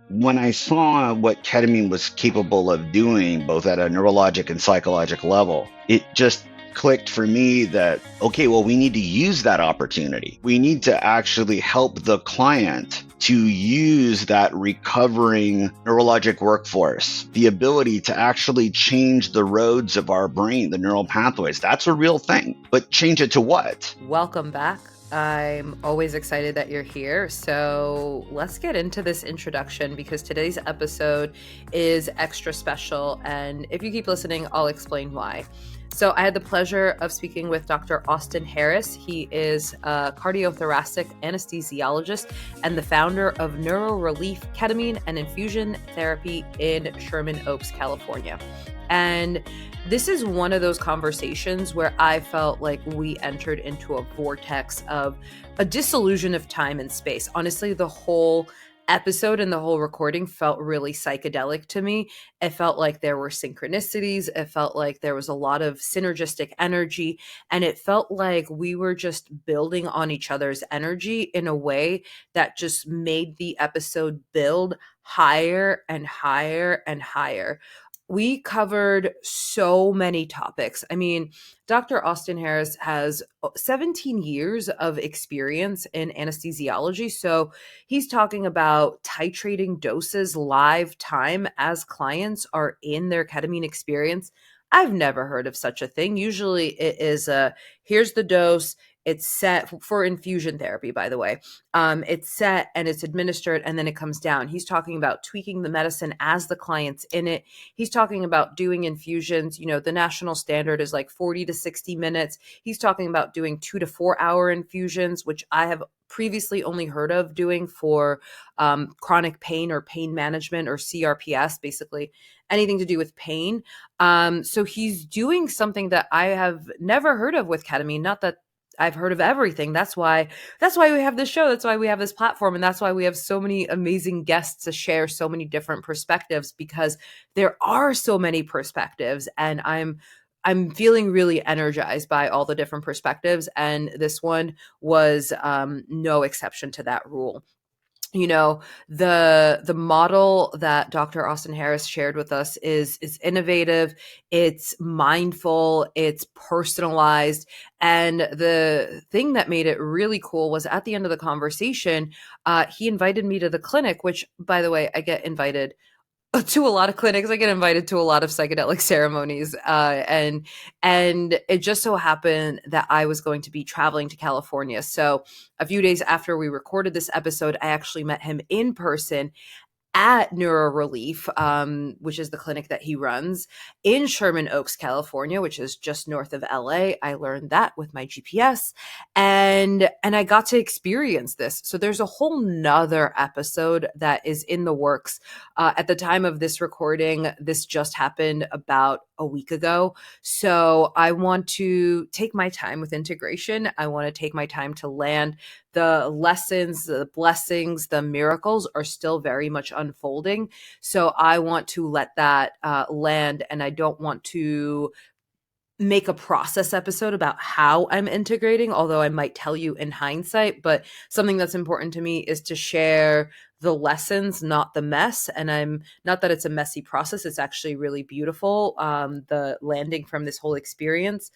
When I saw what ketamine was capable of doing, both at a neurologic and psychologic level, it just clicked for me that, okay, well, we need to use that opportunity. We need to actually help the client to use that recovering neurologic workforce, the ability to actually change the roads of our brain, the neural pathways. That's a real thing. But change it to what? Welcome back. I'm always excited that you're here. So let's get into this introduction because today's episode is extra special. And if you keep listening, I'll explain why. So I had the pleasure of speaking with Dr. Austin Harris. He is a cardiothoracic anesthesiologist and the founder of NeuroRelief Ketamine and Infusion Therapy in Sherman Oaks, California. And this is one of those conversations where I felt like we entered into a vortex of a disillusion of time and space. Honestly, the whole episode and the whole recording felt really psychedelic to me. It felt like there were synchronicities. It felt like there was a lot of synergistic energy. And it felt like we were just building on each other's energy in a way that just made the episode build higher and higher and higher. We covered so many topics. I mean, Dr. Austin Harris has 17 years of experience in anesthesiology. So he's talking about titrating doses live time as clients are in their ketamine experience. I've never heard of such a thing. Usually it is here's the dose. It's set for infusion therapy, by the way. It's set and it's administered and then it comes down. He's talking about tweaking the medicine as the client's in it. He's talking about doing infusions. You know, the national standard is like 40 to 60 minutes. He's talking about doing 2 to 4 hour infusions, which I have previously only heard of doing for chronic pain or pain management or CRPS, basically anything to do with pain. So he's doing something that I have never heard of with ketamine. Not that I've heard of everything. That's why we have this show. That's why we have this platform. And that's why we have so many amazing guests to share so many different perspectives, because there are so many perspectives. And I'm feeling really energized by all the different perspectives. And this one was no exception to that rule. You know, the model that Dr. Austin Harris shared with us is innovative, it's mindful, it's personalized. And the thing that made it really cool was at the end of the conversation, he invited me to the clinic, which, by the way, I get invited to a lot of clinics. I get invited to a lot of psychedelic ceremonies, and it just so happened that I was going to be traveling to California. So a few days after we recorded this episode, I actually met him in person at NeuroRelief, which is the clinic that he runs in Sherman Oaks, California, which is just north of LA. I learned that with my GPS, and I got to experience this. So there's a whole nother episode that is in the works. At the time of this recording, this just happened about a week ago. So I want to take my time with integration. I want to take my time to land. The lessons, the blessings, the miracles are still very much unfolding. So I want to let that land, and I don't want to make a process episode about how I'm integrating, although I might tell you in hindsight. But something that's important to me is to share the lessons, not the mess. And I'm not that it's a messy process, it's actually really beautiful, the landing from this whole experience.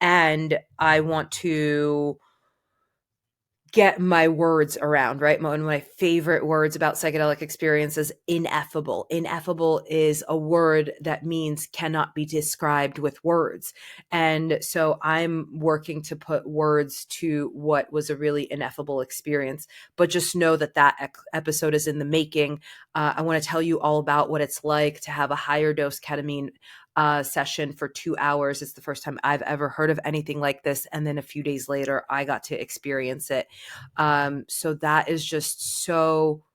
And I want to get my words around, right? One of my favorite words about psychedelic experience is ineffable. Ineffable is a word that means cannot be described with words. And so I'm working to put words to what was a really ineffable experience. But just know that episode is in the making. I want to tell you all about what it's like to have a higher dose ketamine session for 2 hours. It's the first time I've ever heard of anything like this. And then a few days later, I got to experience it. So that is just so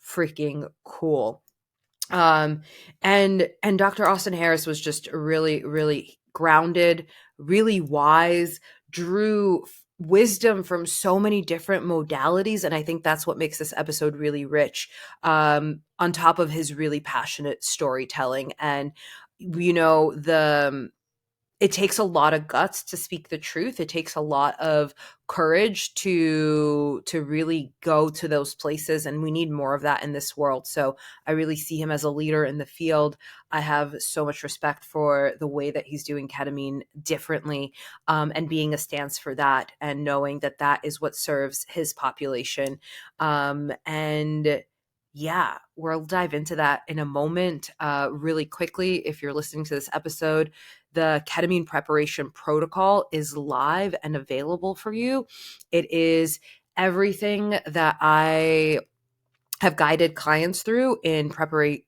freaking cool. Um, and Dr. Austin Harris was just really, really grounded, really wise, drew wisdom from so many different modalities. And I think that's what makes this episode really rich, on top of his really passionate storytelling. And, you know, it takes a lot of guts to speak the truth. It takes a lot of courage to really go to those places, and we need more of that in this world. So I really see him as a leader in the field. I have so much respect for the way that he's doing ketamine differently, and being a stance for that, and knowing that that is what serves his population. And yeah, we'll dive into that in a moment. Really quickly, if you're listening to this episode, the ketamine preparation protocol is live and available for you. It is everything that I have guided clients through in preparing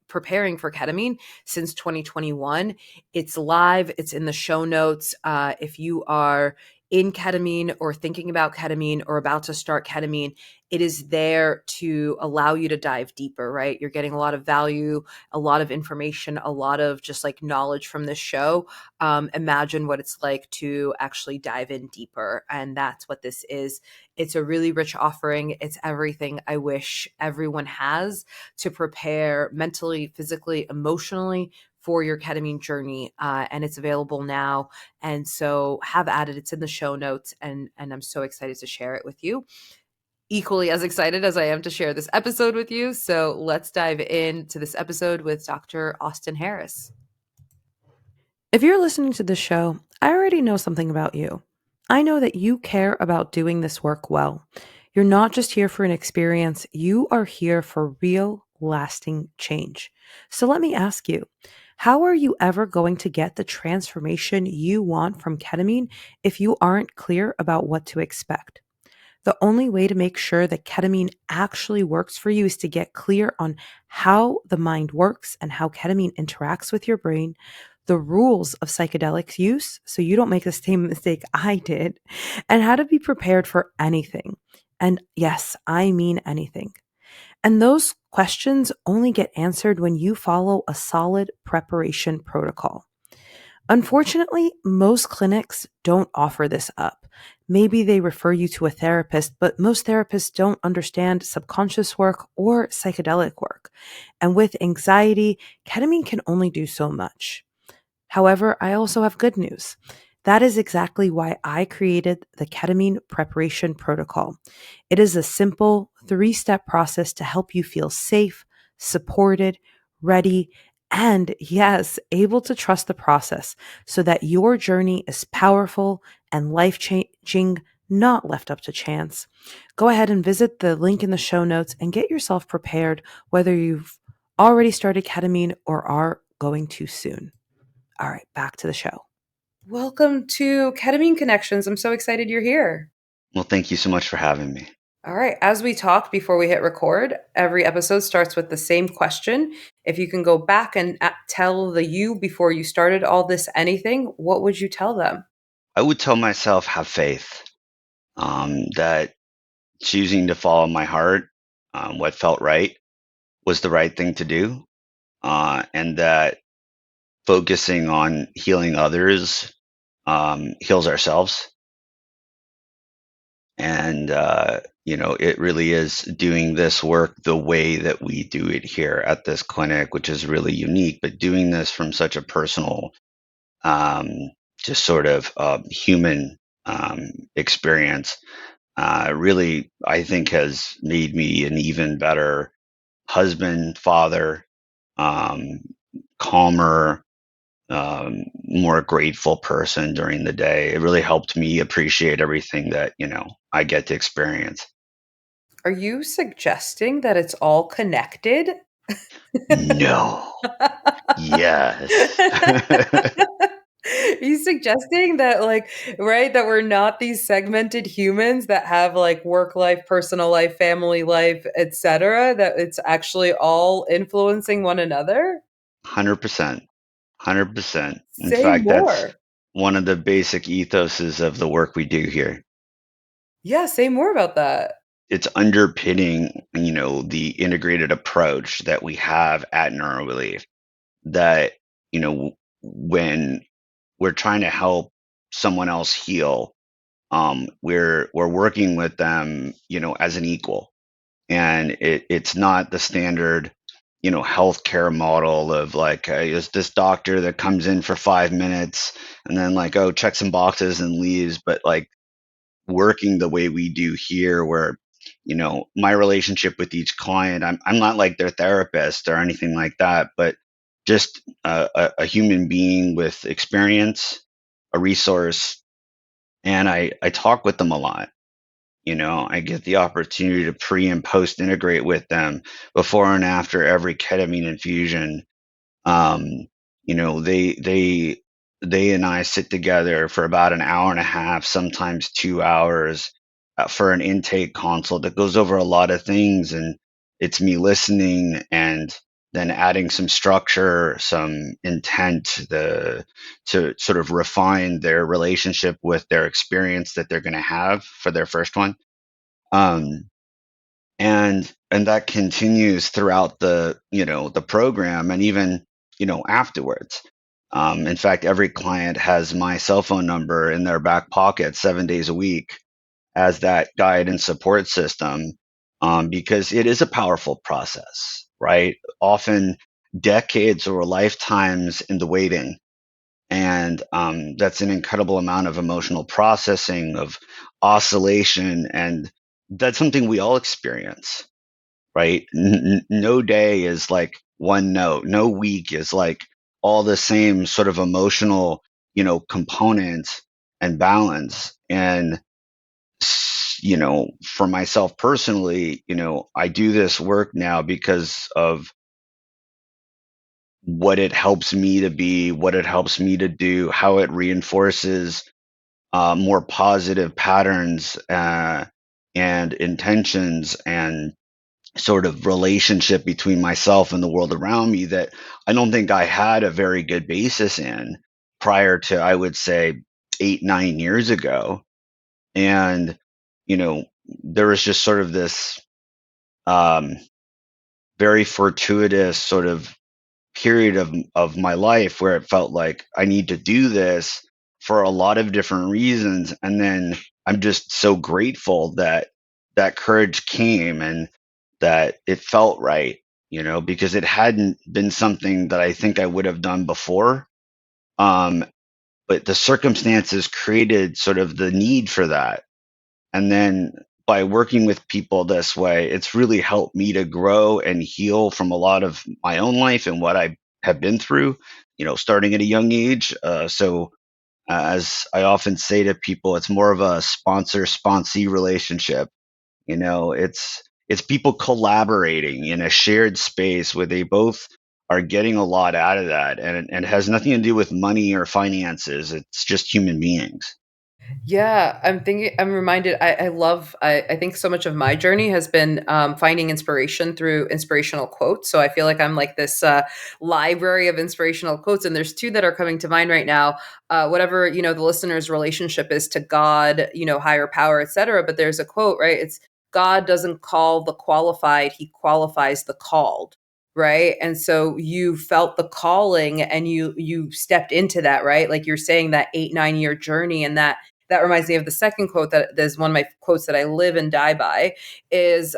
for ketamine since 2021. It's live, it's in the show notes. If you are in ketamine or thinking about ketamine or about to start ketamine, it is there to allow you to dive deeper, right? You're getting a lot of value, a lot of information, a lot of just like knowledge from this show. Imagine what it's like to actually dive in deeper. And that's what this is. It's a really rich offering. It's everything I wish everyone has to prepare mentally, physically, emotionally for your ketamine journey. And it's available now. And so have at it. It's in the show notes. And I'm so excited to share it with you. Equally as excited as I am to share this episode with you. So let's dive into this episode with Dr. Austin Harris. If you're listening to this show, I already know something about you. I know that you care about doing this work well. You're not just here for an experience, you are here for real, lasting change. So let me ask you, how are you ever going to get the transformation you want from ketamine if you aren't clear about what to expect? The only way to make sure that ketamine actually works for you is to get clear on how the mind works and how ketamine interacts with your brain, the rules of psychedelics use so you don't make the same mistake I did, and how to be prepared for anything. And yes, I mean anything. And those questions only get answered when you follow a solid preparation protocol. Unfortunately, most clinics don't offer this up. Maybe they refer you to a therapist, but most therapists don't understand subconscious work or psychedelic work. And with anxiety, ketamine can only do so much. However, I also have good news. That is exactly why I created the ketamine preparation protocol. It is a simple 3-step process to help you feel safe, supported, ready, and yes, able to trust the process so that your journey is powerful and life changing, not left up to chance. Go ahead and visit the link in the show notes and get yourself prepared, whether you've already started ketamine or are going to soon. All right, back to the show. Welcome to Ketamine Connections. I'm so excited you're here. Well, thank you so much for having me. All right, as we talk before we hit record, every episode starts with the same question. If you can go back and tell the you before you started all this anything, what would you tell them? I would tell myself, have faith, that choosing to follow my heart, what felt right, was the right thing to do, and that focusing on healing others heals ourselves. And, it really is doing this work the way that we do it here at this clinic, which is really unique, but doing this from such a personal, um, just sort of human experience really, I think, has made me an even better husband, father, um, calmer, more grateful person during the day. It really helped me appreciate everything that, I get to experience. Are you suggesting that it's all connected? No. Yes. Are you suggesting that, like, right, that we're not these segmented humans that have like work life, personal life, family life, etc., that it's actually all influencing one another? 100%. 100%. In Say fact, that's more. one of the basic ethoses of the work we do here. Yeah, say more about that. It's underpinning, the integrated approach that we have at NeuroRelief that, when we're trying to help someone else heal, we're working with them, as an equal. And it's not the standard, healthcare model of like, is this doctor that comes in for 5 minutes and then like, oh, check some boxes and leaves. But like working the way we do here, where, my relationship with each client, I'm not like their therapist or anything like that, but just a human being with experience, a resource, and I talk with them a lot. I get the opportunity to pre and post integrate with them before and after every ketamine infusion. um, they and I sit together for about an hour and a half, sometimes 2 hours, for an intake consult that goes over a lot of things, and it's me listening and then adding some structure, some intent, to sort of refine their relationship with their experience that they're going to have for their first one. Um, and that continues throughout the program, and even afterwards. In fact, every client has my cell phone number in their back pocket 7 days a week as that guide and support system, because it is a powerful process, right? Often decades or lifetimes in the waiting, and that's an incredible amount of emotional processing, of oscillation, and that's something we all experience, right? No day is like one note. No week is like all the same sort of emotional, components and balance. And, for myself personally, I do this work now because of what it helps me to be, what it helps me to do, how it reinforces more positive patterns, and intentions, and sort of relationship between myself and the world around me that I don't think I had a very good basis in prior to, I would say, 8, 9 years ago. And, there was just sort of this um, very fortuitous sort of period of my life where it felt like I need to do this for a lot of different reasons. And then I'm just so grateful that that courage came, and that it felt right, because it hadn't been something that I think I would have done before. Um, but the circumstances created sort of the need for that. And then by working with people this way, it's really helped me to grow and heal from a lot of my own life and what I have been through, starting at a young age. So, as I often say to people, it's more of a sponsor sponsee relationship. It's people collaborating in a shared space where they both are getting a lot out of that, and it has nothing to do with money or finances. It's just human beings. Yeah, I'm reminded, I think so much of my journey has been finding inspiration through inspirational quotes. So I feel like I'm like this library of inspirational quotes. And there's two that are coming to mind right now. Whatever, the listener's relationship is to God, higher power, etc. But there's a quote, right? It's God doesn't call the qualified, he qualifies the called. Right. And so you felt the calling and you stepped into that, right? Like you're saying that 8, 9 year journey, and that reminds me of the second quote that there's one of my quotes that I live and die by is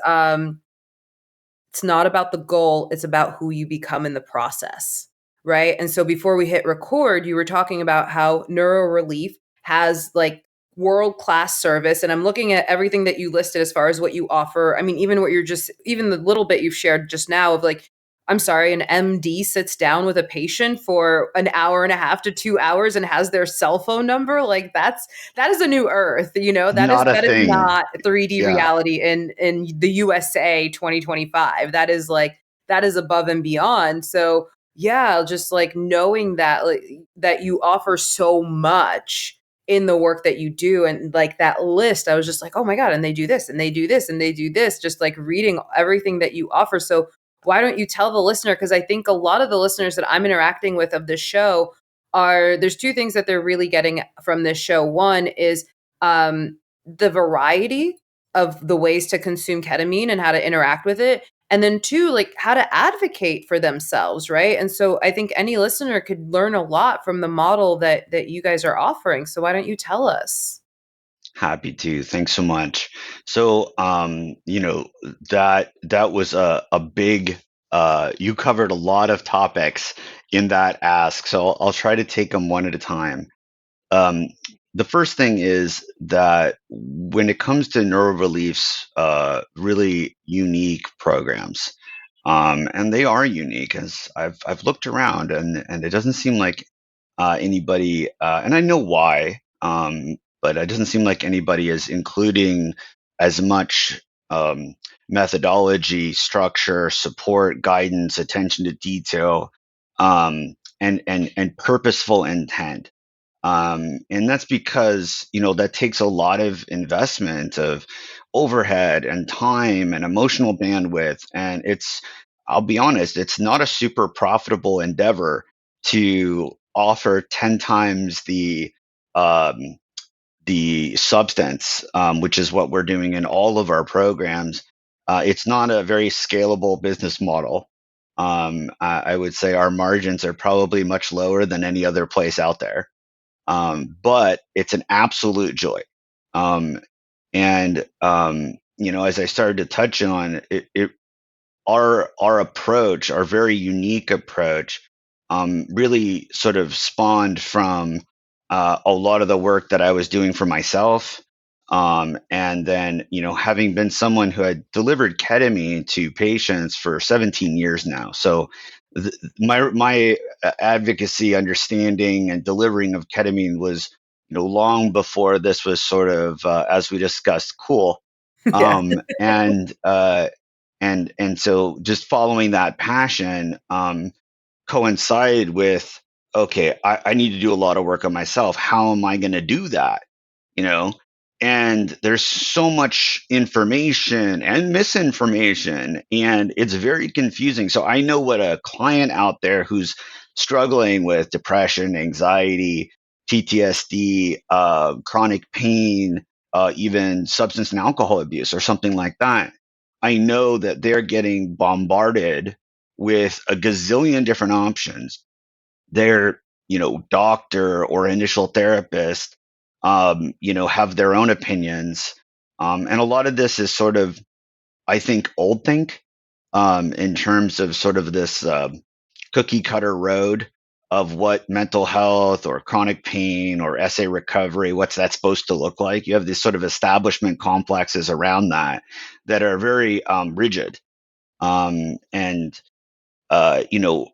it's not about the goal, it's about who you become in the process. Right. And so before we hit record, you were talking about how NeuroRelief has like world class service. And I'm looking at everything that you listed as far as what you offer. I mean, even the little bit you've shared just now of like, I'm sorry, an MD sits down with a patient for an hour and a half to 2 hours and has their cell phone number. Like that is a new earth, that is Not a that is thing. not 3D Yeah. reality in the USA 2025. That is above and beyond. So yeah, just like knowing that like that you offer so much in the work that you do, and like that list, I was just like, oh my God, and they do this and they do this and they do this, just like reading everything that you offer. So why don't you tell the listener? Because I think a lot of the listeners that I'm interacting with of this show there's two things that they're really getting from this show. One is um, the variety of the ways to consume ketamine and how to interact with it. And then two, like how to advocate for themselves, right? And so I think any listener could learn a lot from the model that you guys are offering. So why don't you tell us? Happy to. Thanks so much. So, that was a big You covered a lot of topics in that ask, so I'll try to take them one at a time. Um, the first thing is that when it comes to NeuroRelief's really unique programs, and they are unique, as I've looked around, and it doesn't seem like anybody, and I know why, but it doesn't seem like anybody is including as much methodology, structure, support, guidance, attention to detail, and purposeful intent. And that's because, that takes a lot of investment of overhead and time and emotional bandwidth. And I'll be honest, it's not a super profitable endeavor to offer 10 times um, the substance, which is what we're doing in all of our programs. It's not a very scalable business model. I would say our margins are probably much lower than any other place out there, but it's an absolute joy. Um, and as I started to touch on it, our approach, our very unique approach, really sort of spawned from a lot of the work that I was doing for myself. And then, having been someone who had delivered ketamine to patients for 17 years now. So my advocacy, understanding, and delivering of ketamine was, long before this was sort of, as we discussed, cool. Yeah. And so just following that passion coincided with, okay, I need to do a lot of work on myself. How am I going to do that? you know and there's so much information and misinformation, and it's very confusing. So I know what a client out there who's struggling with depression, anxiety, PTSD, chronic pain, even substance and alcohol abuse or something like that, I know that they're getting bombarded with a gazillion different options. Their doctor or initial therapist have their own opinions, and a lot of this is sort of, I think, old think, in terms of sort of this cookie cutter road of what mental health or chronic pain or SA recovery, what's that supposed to look like. You have these sort of establishment complexes around that are very rigid, and you know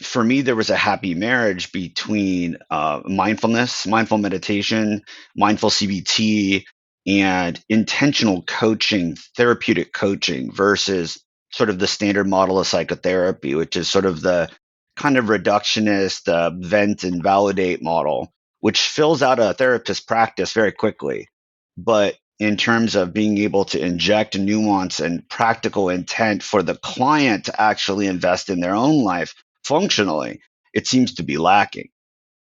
for me, there was a happy marriage between mindfulness, mindful meditation, mindful CBT, and intentional coaching, therapeutic coaching versus sort of the standard model of psychotherapy, which is sort of the kind of reductionist vent and validate model, which fills out a therapist practice very quickly. But in terms of being able to inject nuance and practical intent for the client to actually invest in their own life functionally, it seems to be lacking.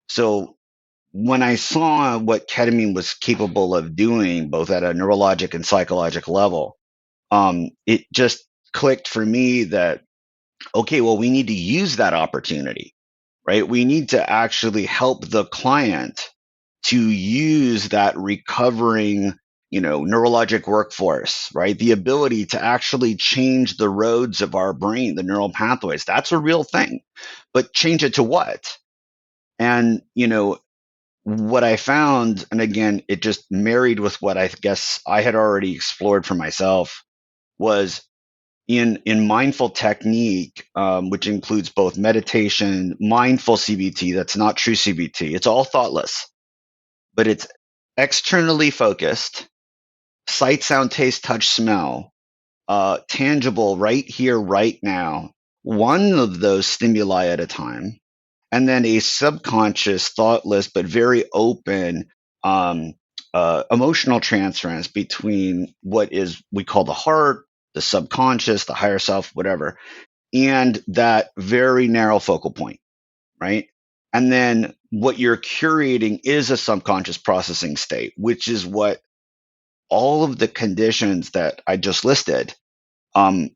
So when I saw what ketamine was capable of doing, both at a neurologic and psychologic level, it just clicked for me that, okay, well, we need to use that opportunity, right? We need to actually help the client to use that recovering, neurologic workforce, right? The ability to actually change the roads of our brain, the neural pathways. That's a real thing. But change it to what? And, what I found, and again, it just married with what I guess I had already explored for myself, was in mindful technique, which includes both meditation, mindful CBT. That's not true CBT. It's all thoughtless, but it's externally focused, sight, sound, taste, touch, smell, tangible right here, right now, one of those stimuli at a time, and then a subconscious, thoughtless, but very open emotional transference between what is we call the heart, the subconscious, the higher self, whatever, and that very narrow focal point, right? And then what you're curating is a subconscious processing state, which is what all of the conditions that I just listed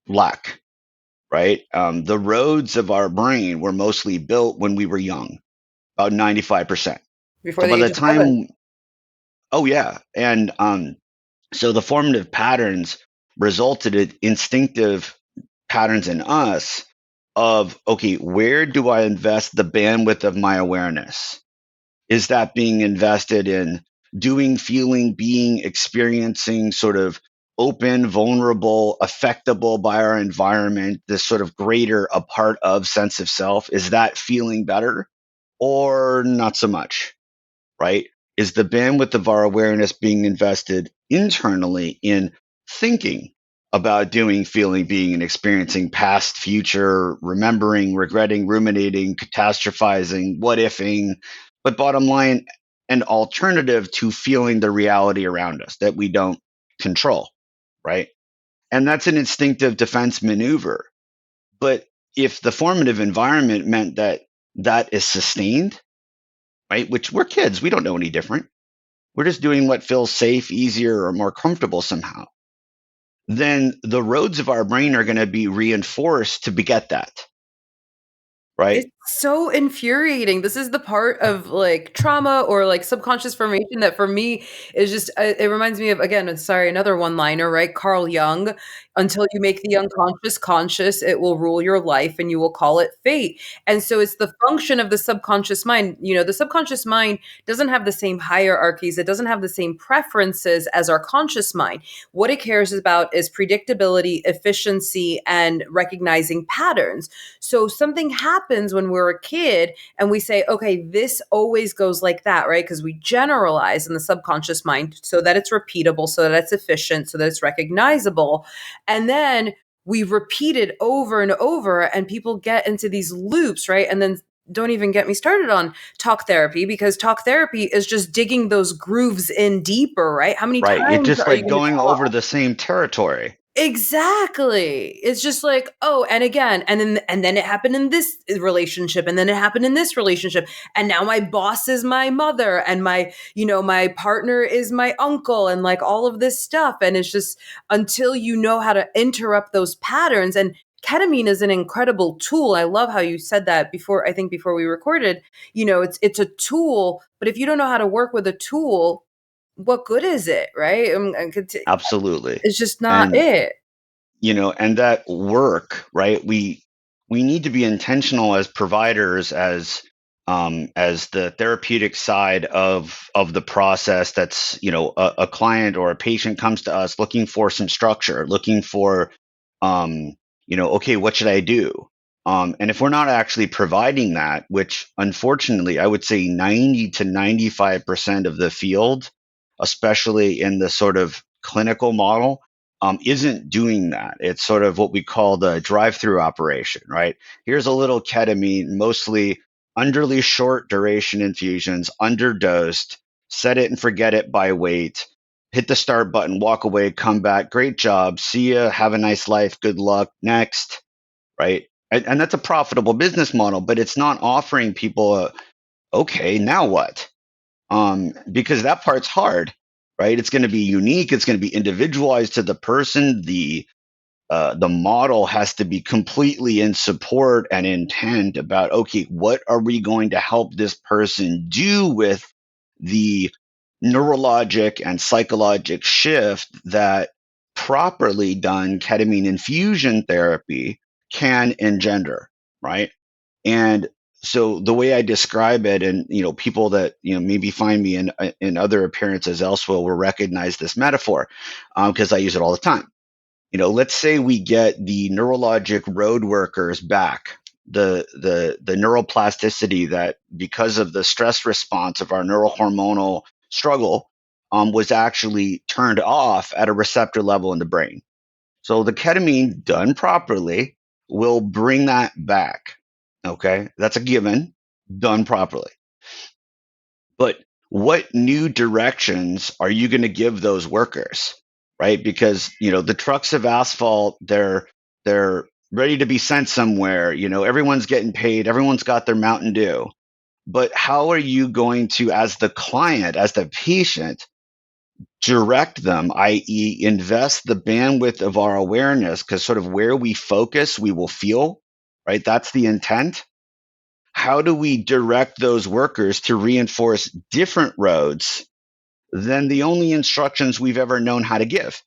lack, right? The roads of our brain were mostly built when we were young, about 95%. Before So the by age the of 11. time, oh yeah, and so the formative patterns resulted in instinctive. patterns in us of, okay, where do I invest the bandwidth of my awareness? Is that being invested in doing, feeling, being, experiencing, sort of open, vulnerable, affectable by our environment, this sort of greater a part of sense of self? Is that feeling better or not so much? Right? Is the bandwidth of our awareness being invested internally in thinking about doing, feeling, being, and experiencing past, future, remembering, regretting, ruminating, catastrophizing, what ifing, but bottom line, an alternative to feeling the reality around us that we don't control, right? And that's an instinctive defense maneuver. But if the formative environment meant that that is sustained, right? Which we're kids, we don't know any different. We're just doing what feels safe, easier, or more comfortable somehow. Then the roads of our brain are going to be reinforced to beget that, right? It's so infuriating. This is the part of, like, trauma or, like, subconscious formation that for me is just it reminds me of, again, sorry, another one-liner, right? Carl Jung, "Until you make the unconscious conscious, it will rule your life, and you will call it fate." And so it's the function of the subconscious mind. The subconscious mind doesn't have the same hierarchies, it doesn't have the same preferences as our conscious mind. What it cares about is predictability, efficiency, and recognizing patterns. So something happens when we're a kid and we say, okay, this always goes like that, right? Because we generalize in the subconscious mind so that it's repeatable, so that it's efficient, so that it's recognizable. And then we repeat it over and over, and people get into these loops, right? And then don't even get me started on talk therapy, because talk therapy is just digging those grooves in deeper, right? How many Right. It's times just are you like going to going over the same territory. Exactly. It's just like, oh, and again, and then it happened in this relationship, and then it happened in this relationship, and now my boss is my mother, and my partner is my uncle, and like all of this stuff. And it's just until you know how to interrupt those patterns. And ketamine is an incredible tool. I love how you said that before, I think before we recorded. It's a tool, but if you don't know how to work with a tool, what good is it, right? Absolutely. It's just not And it. and that work, right? We need to be intentional as providers, as the therapeutic side of the process. That's, a client or a patient comes to us looking for some structure, looking for, okay, what should I do? And if we're not actually providing that, which unfortunately I would say 90 to 95% of the field, especially in the sort of clinical model, isn't doing that. It's sort of what we call the drive-through operation, right? Here's a little ketamine, mostly underly short duration infusions, underdosed, set it and forget it by weight, hit the start button, walk away, come back, great job, see ya, have a nice life, good luck, next, right? And that's a profitable business model, but it's not offering people okay, now what? Because that part's hard, right? It's going to be unique. It's going to be individualized to the person. The model has to be completely in support and intent about, okay, what are we going to help this person do with the neurologic and psychologic shift that properly done ketamine infusion therapy can engender, right? And so the way I describe it, and people that maybe find me in other appearances elsewhere will recognize this metaphor, because I use it all the time. Let's say we get the neurologic road workers back, the neuroplasticity that, because of the stress response of our neurohormonal struggle, was actually turned off at a receptor level in the brain. So the ketamine done properly will bring that back. Okay, that's a given, done properly. But what new directions are you going to give those workers, right? Because the trucks of asphalt, they're ready to be sent somewhere. Everyone's getting paid, everyone's got their Mountain Dew. But how are you going to, as the client, as the patient, direct them, i.e., invest the bandwidth of our awareness? Because sort of where we focus, we will feel, right? That's the intent. How do we direct those workers to reinforce different roads than the only instructions we've ever known how to give?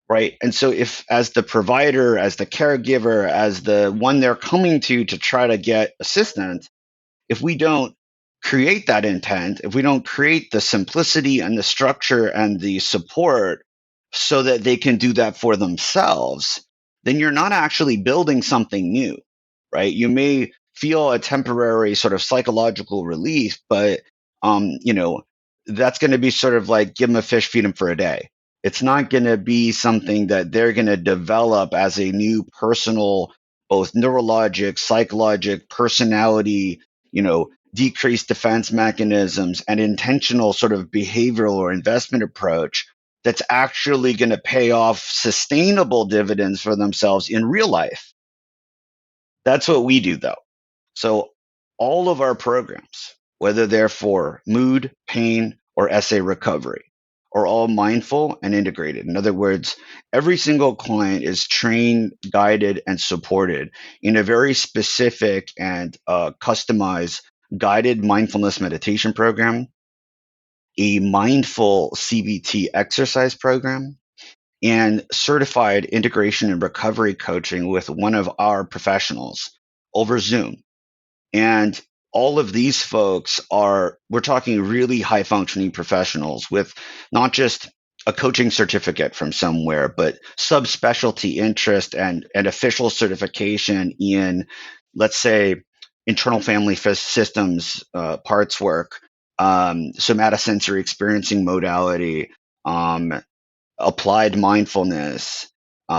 right? And so if as the provider, as the caregiver, as the one they're coming to try to get assistance, if we don't create that intent, if we don't create the simplicity and the structure and the support so that they can do that for themselves, then you're not actually building something new, right? You may feel a temporary sort of psychological relief, but that's going to be sort of like give them a fish, feed them for a day. It's not going to be something that they're going to develop as a new personal, both neurologic, psychologic, personality, decreased defense mechanisms and intentional sort of behavioral or investment approach that's actually going to pay off sustainable dividends for themselves in real life. That's what we do, though. So, all of our programs, whether they're for mood, pain, or essay recovery, are all mindful and integrated. In other words, every single client is trained, guided, and supported in a very specific and customized guided mindfulness meditation program, a mindful CBT exercise program, and certified integration and recovery coaching with one of our professionals over Zoom. And all of these folks we're talking really high functioning professionals with not just a coaching certificate from somewhere, but subspecialty interest and official certification in, let's say, internal family systems, parts work, somatosensory experiencing modality, um, applied mindfulness,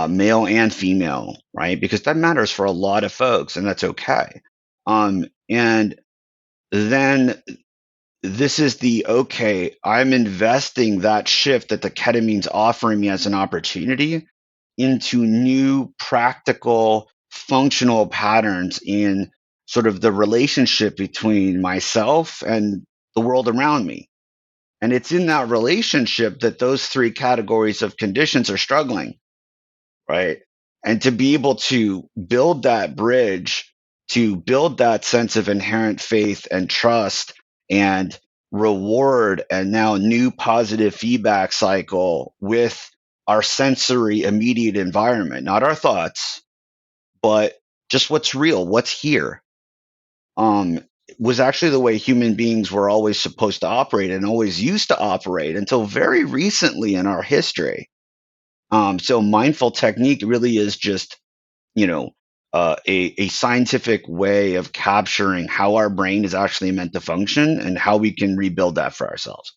male and female, right? Because that matters for a lot of folks, and that's okay. And then this is the okay, I'm investing that shift that the ketamine's offering me as an opportunity into new practical functional patterns in sort of the relationship between myself and the world around me. And it's in that relationship that those three categories of conditions are struggling, right? And to be able to build that bridge, to build that sense of inherent faith and trust and reward and now new positive feedback cycle with our sensory immediate environment, not our thoughts, but just what's real, what's here, um, was actually the way human beings were always supposed to operate and always used to operate until very recently in our history. So mindful technique really is just, you know, a scientific way of capturing how our brain is actually meant to function and how we can rebuild that for ourselves.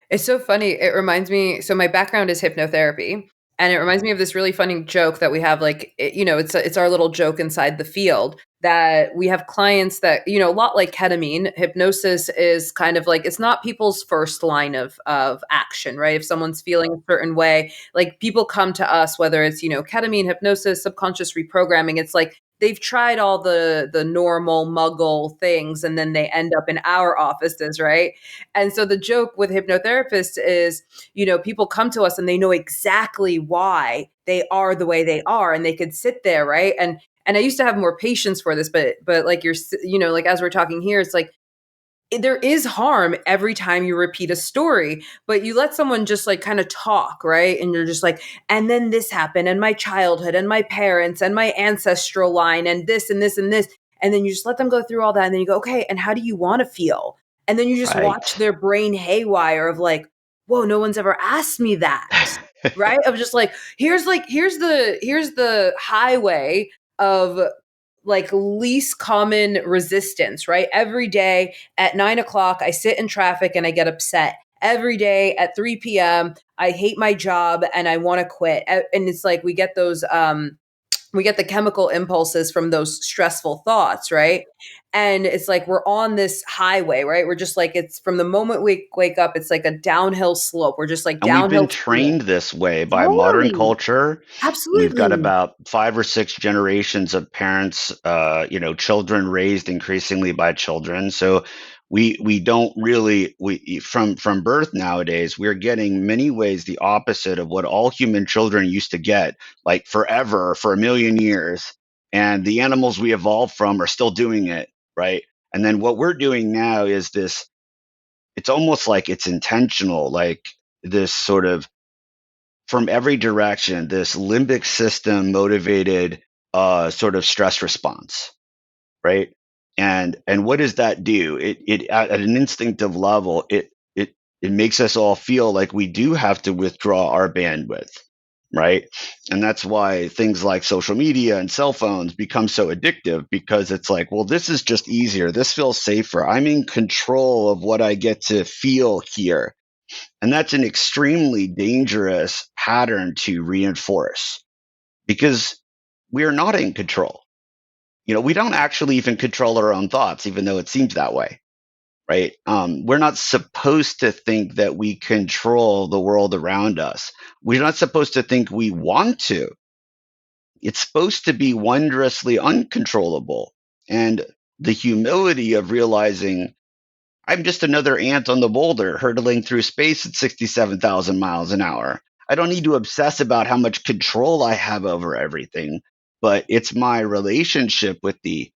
It's so funny. It reminds me, so my background is hypnotherapy, and it reminds me of this really funny joke that we have, like, it's our little joke inside the field that we have clients that, a lot like ketamine, hypnosis is kind of like, it's not people's first line of action, right? If someone's feeling a certain way, like, people come to us, whether it's, ketamine, hypnosis, subconscious reprogramming, it's like they've tried all the normal muggle things and then they end up in our offices, right? And so the joke with hypnotherapists is, people come to us and they know exactly why they are the way they are, and they could sit there, right? And I used to have more patience for this, but like like as we're talking here, it's like there is harm every time you repeat a story, but you let someone just like kind of talk, right? And you're just like, and then this happened, and my childhood, and my parents, and my ancestral line, and this, and this, and this. And then you just let them go through all that. And then you go, okay, and how do you want to feel? And then you just watch Right. their brain haywire of like, whoa, no one's ever asked me that. Right? Of just here's the highway of like least common resistance, right? Every day at 9 o'clock, I sit in traffic and I get upset. Every day at 3 p.m., I hate my job and I want to quit. And it's like we get the chemical impulses from those stressful thoughts, right? And it's like we're on this highway, right? We're just like, it's from the moment we wake up, it's like a downhill slope. We're just like And we've downhill been skiing. trained this way by modern Totally. culture. We've got Absolutely. about 5 or 6 generations of parents, children raised increasingly by children. So we don't really we from birth nowadays we're getting many ways the opposite of what all human children used to get, like forever for a million years. And the animals we evolved from are still doing it, right? And then what we're doing now is this. It's almost like it's intentional, like this sort of from every direction this limbic system motivated sort of stress response, right? And what does that do? It at an instinctive level, it makes us all feel like we do have to withdraw our bandwidth, right? And that's why things like social media and cell phones become so addictive, because it's like, well, this is just easier. This feels safer. I'm in control of what I get to feel here. And that's an extremely dangerous pattern to reinforce, because we are not in control. We don't actually even control our own thoughts, even though it seems that way, right? We're not supposed to think that we control the world around us. We're not supposed to think we want to. It's supposed to be wondrously uncontrollable. And the humility of realizing I'm just another ant on the boulder hurtling through space at 67,000 miles an hour. I don't need to obsess about how much control I have over everything, but it's my relationship with the,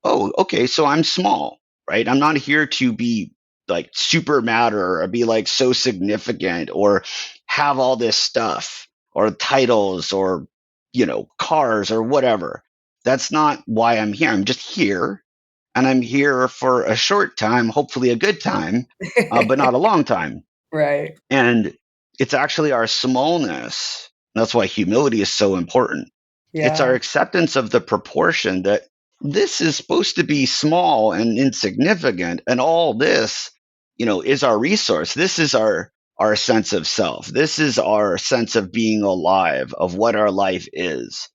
oh, okay, so I'm small, right? I'm not here to be like super matter or be like so significant or have all this stuff or titles or, cars or whatever. That's not why I'm here. I'm just here, and I'm here for a short time, hopefully a good time, but not a long time. Right. And it's actually our smallness. That's why humility is so important. It's our Yeah. acceptance of the proportion that this is supposed to be small and insignificant, and all this, is our resource. This is our sense of self. This is our sense of being alive, of what our life is.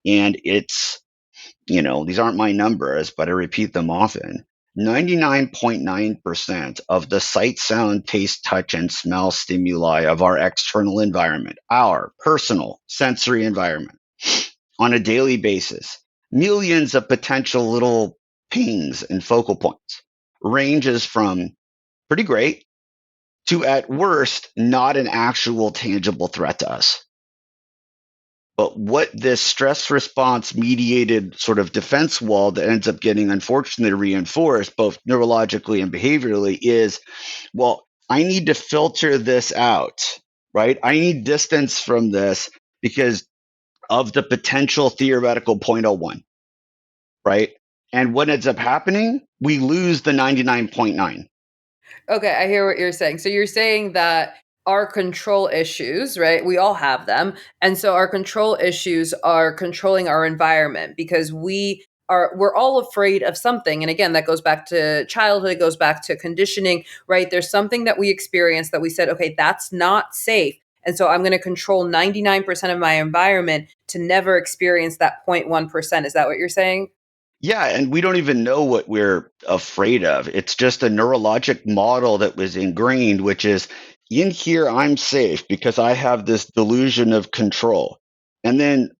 And it's, these aren't my numbers, but I repeat them often. 99.9% of the sight, sound, taste, touch, and smell stimuli of our external environment, our personal sensory environment, on a daily basis, millions of potential little pings and focal points, ranges from pretty great to, at worst, not an actual tangible threat to us. But what this stress response mediated sort of defense wall that ends up getting unfortunately reinforced both neurologically and behaviorally is, well, I need to filter this out, right? I need distance from this because of the potential theoretical zero point 0.01, right? And what ends up happening? We lose the 99.9. Okay, I hear what you're saying. So you're saying that our control issues, right? We all have them. And so our control issues are controlling our environment because we're all afraid of something. And again, that goes back to childhood, it goes back to conditioning, right? There's something that we experienced that we said, okay, that's not safe. And so I'm going to control 99% of my environment to never experience that 0.1%. Is that what you're saying? Yeah, and we don't even know what we're afraid of. It's just a neurologic model that was ingrained, which is in here, I'm safe because I have this delusion of control. And then,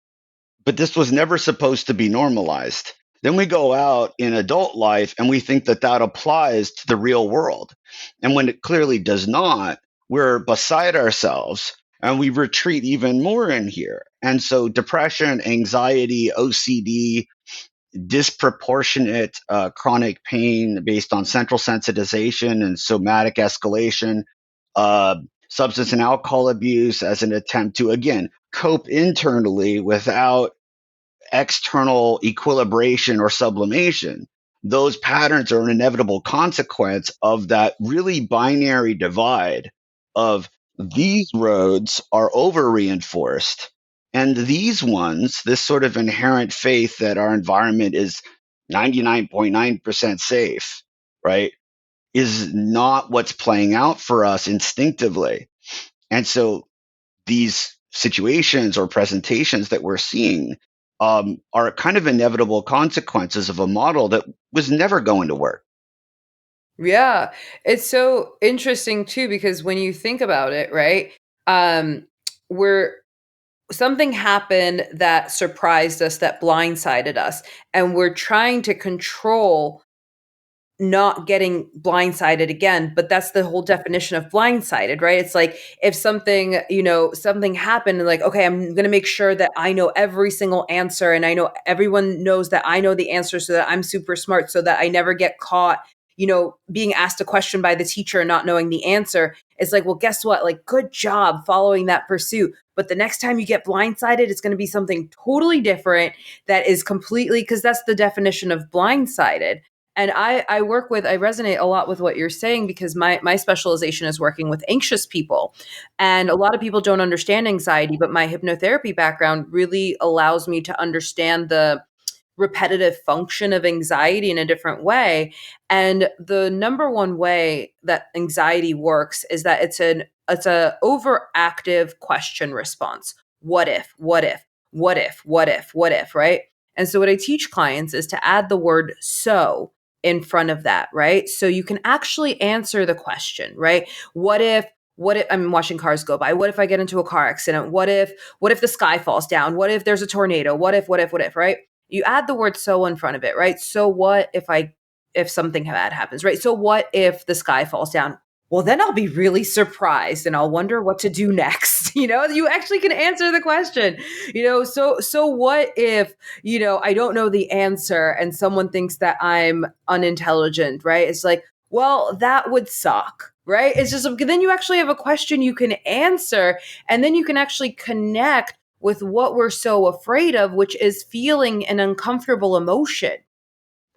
but this was never supposed to be normalized. Then we go out in adult life and we think that that applies to the real world. And when it clearly does not, we're beside ourselves and we retreat even more in here. And so, depression, anxiety, OCD, disproportionate chronic pain based on central sensitization and somatic escalation, uh, substance and alcohol abuse as an attempt to, again, cope internally without external equilibration or sublimation. Those patterns are an inevitable consequence of that really binary divide of these roads are over reinforced. And these ones, this sort of inherent faith that our environment is 99.9% safe, right, is not what's playing out for us instinctively. And so these situations or presentations that we're seeing are kind of inevitable consequences of a model that was never going to work. Yeah, it's so interesting too because when you think about it, right? Um, we're something happened that surprised us, that blindsided us, and we're trying to control not getting blindsided again, but that's the whole definition of blindsided, right? It's like if something, something happened and like, okay, I'm going to make sure that I know every single answer and I know everyone knows that I know the answer so that I'm super smart so that I never get caught, being asked a question by the teacher and not knowing the answer. It's like, well, guess what? Like, good job following that pursuit. but the next time you get blindsided, it's going to be something totally different that is completely, because that's the definition of blindsided. And I work with, I resonate a lot with what you're saying, because my specialization is working with anxious people. And a lot of people don't understand anxiety, but my hypnotherapy background really allows me to understand the repetitive function of anxiety in a different way. And the number one way that anxiety works is that it's a overactive question response. What if, what if, what if, what if, what if, right? And so what I teach clients is to add the word so in front of that, right? So you can actually answer the question, right? What if I'm watching cars go by? What if I get into a car accident? What if the sky falls down? What if there's a tornado? What if, right? You add the word so in front of it, right? So what if something bad happens, right? So what if the sky falls down? Well, then I'll be really surprised and I'll wonder what to do next. You actually can answer the question. So what if, I don't know the answer and someone thinks that I'm unintelligent, right? It's like, well, that would suck, right? It's just then you actually have a question you can answer, and then you can actually connect with what we're so afraid of, which is feeling an uncomfortable emotion.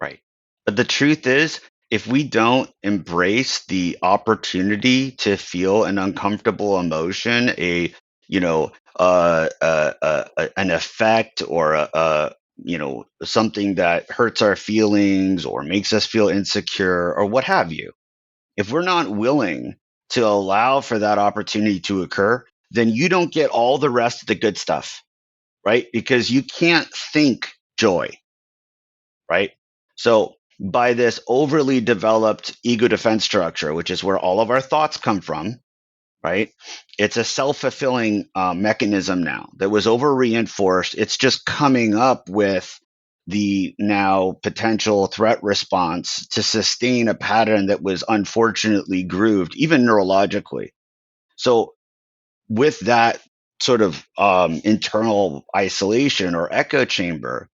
Right. But the truth is, if we don't embrace the opportunity to feel an uncomfortable emotion, an effect or something that hurts our feelings or makes us feel insecure or what have you, if we're not willing to allow for that opportunity to occur, then you don't get all the rest of the good stuff, right? Because you can't think joy, right? So, by this overly developed ego defense structure, which is where all of our thoughts come from, right? It's a self fulfilling mechanism now that was over reinforced. It's just coming up with the now potential threat response to sustain a pattern that was unfortunately grooved, even neurologically. So, with that sort of internal isolation or echo chamber,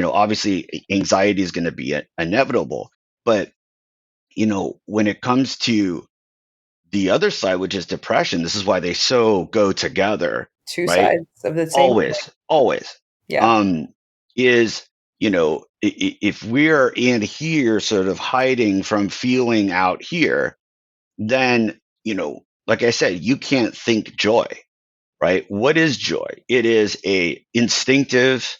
obviously anxiety is going to be inevitable. But, when it comes to the other side, which is depression, this is why they so go together, Two right? sides of the same coin. Always, always. Yeah. Um, is, if we're in here sort of hiding from feeling out here, then, like I said, you can't think joy, right? What is joy? It is a instinctive,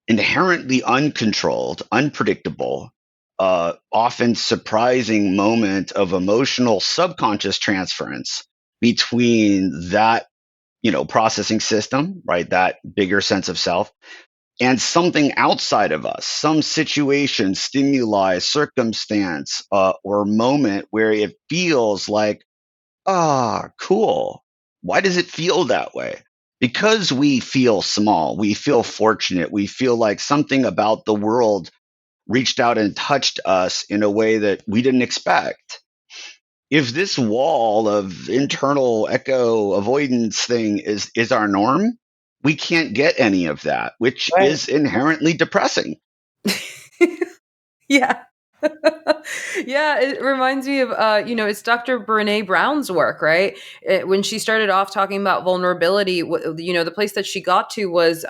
inherently uncontrolled, unpredictable, often surprising moment of emotional subconscious transference between that, processing system, right? That bigger sense of self and something outside of us, some situation, stimuli, circumstance, or moment where it feels like, ah, cool. Why does it feel that way? Because we feel small, we feel fortunate, we feel like something about the world reached out and touched us in a way that we didn't expect. If this wall of internal echo avoidance thing is our norm, we can't get any of that, which Right. is inherently depressing. Yeah. Yeah, it reminds me of it's Dr. Brene Brown's work, right? When she started off talking about vulnerability, the place that she got to was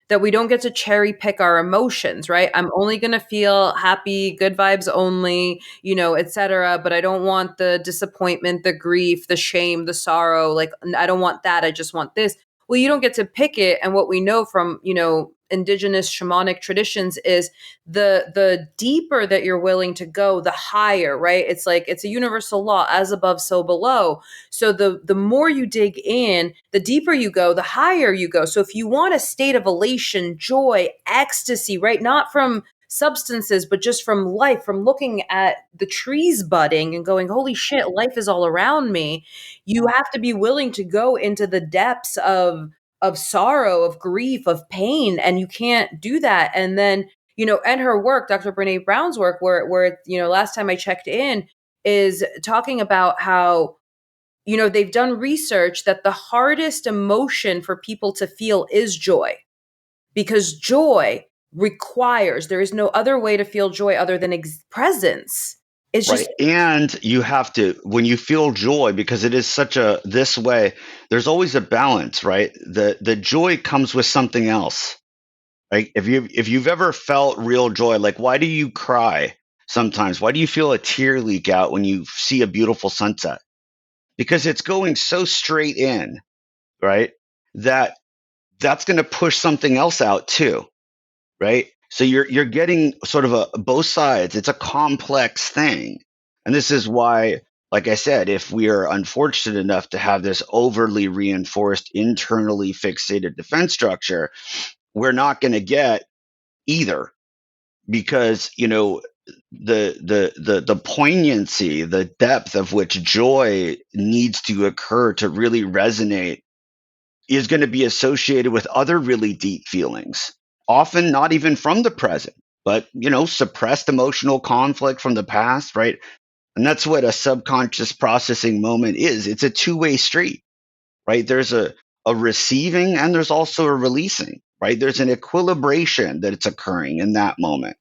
that we don't get to cherry pick our emotions, right? I'm only going to feel happy, good vibes only, etc., but I don't want the disappointment, the grief, the shame, the sorrow, like I don't want that, I just want this. Well, you don't get to pick it, and what we know from, indigenous shamanic traditions is the deeper that you're willing to go, the higher, right? It's like it's a universal law, as above so below. So the more you dig in, the deeper you go, the higher you go. So if you want a state of elation, joy, ecstasy, right? Not from substances, but just from life, from looking at the trees budding and going, holy shit, life is all around me. You have to be willing to go into the depths of sorrow, of grief, of pain, and you can't do that. And then, and her work, Dr. Brene Brown's work, where last time I checked in, is talking about how, they've done research that the hardest emotion for people to feel is joy, because joy requires, there is no other way to feel joy other than presence. It's Right. just And you have to, when you feel joy, because it is such a this way, there's always a balance, right? The joy comes with something else. Right? If you've ever felt real joy, like why do you cry sometimes? Why do you feel a tear leak out when you see a beautiful sunset? Because it's going so straight in, right? That that's going to push something else out too, right? So you're getting sort of a both sides. It's a complex thing. And this is why, like I said, if we are unfortunate enough to have this overly reinforced, internally fixated defense structure, we're not going to get either, because the poignancy, the depth of which joy needs to occur to really resonate is going to be associated with other really deep feelings, often not even from the present, but suppressed emotional conflict from the past, right? And that's what a subconscious processing moment is. It's a two-way street, right? There's a receiving and there's also a releasing, right? There's an equilibration that it's occurring in that moment.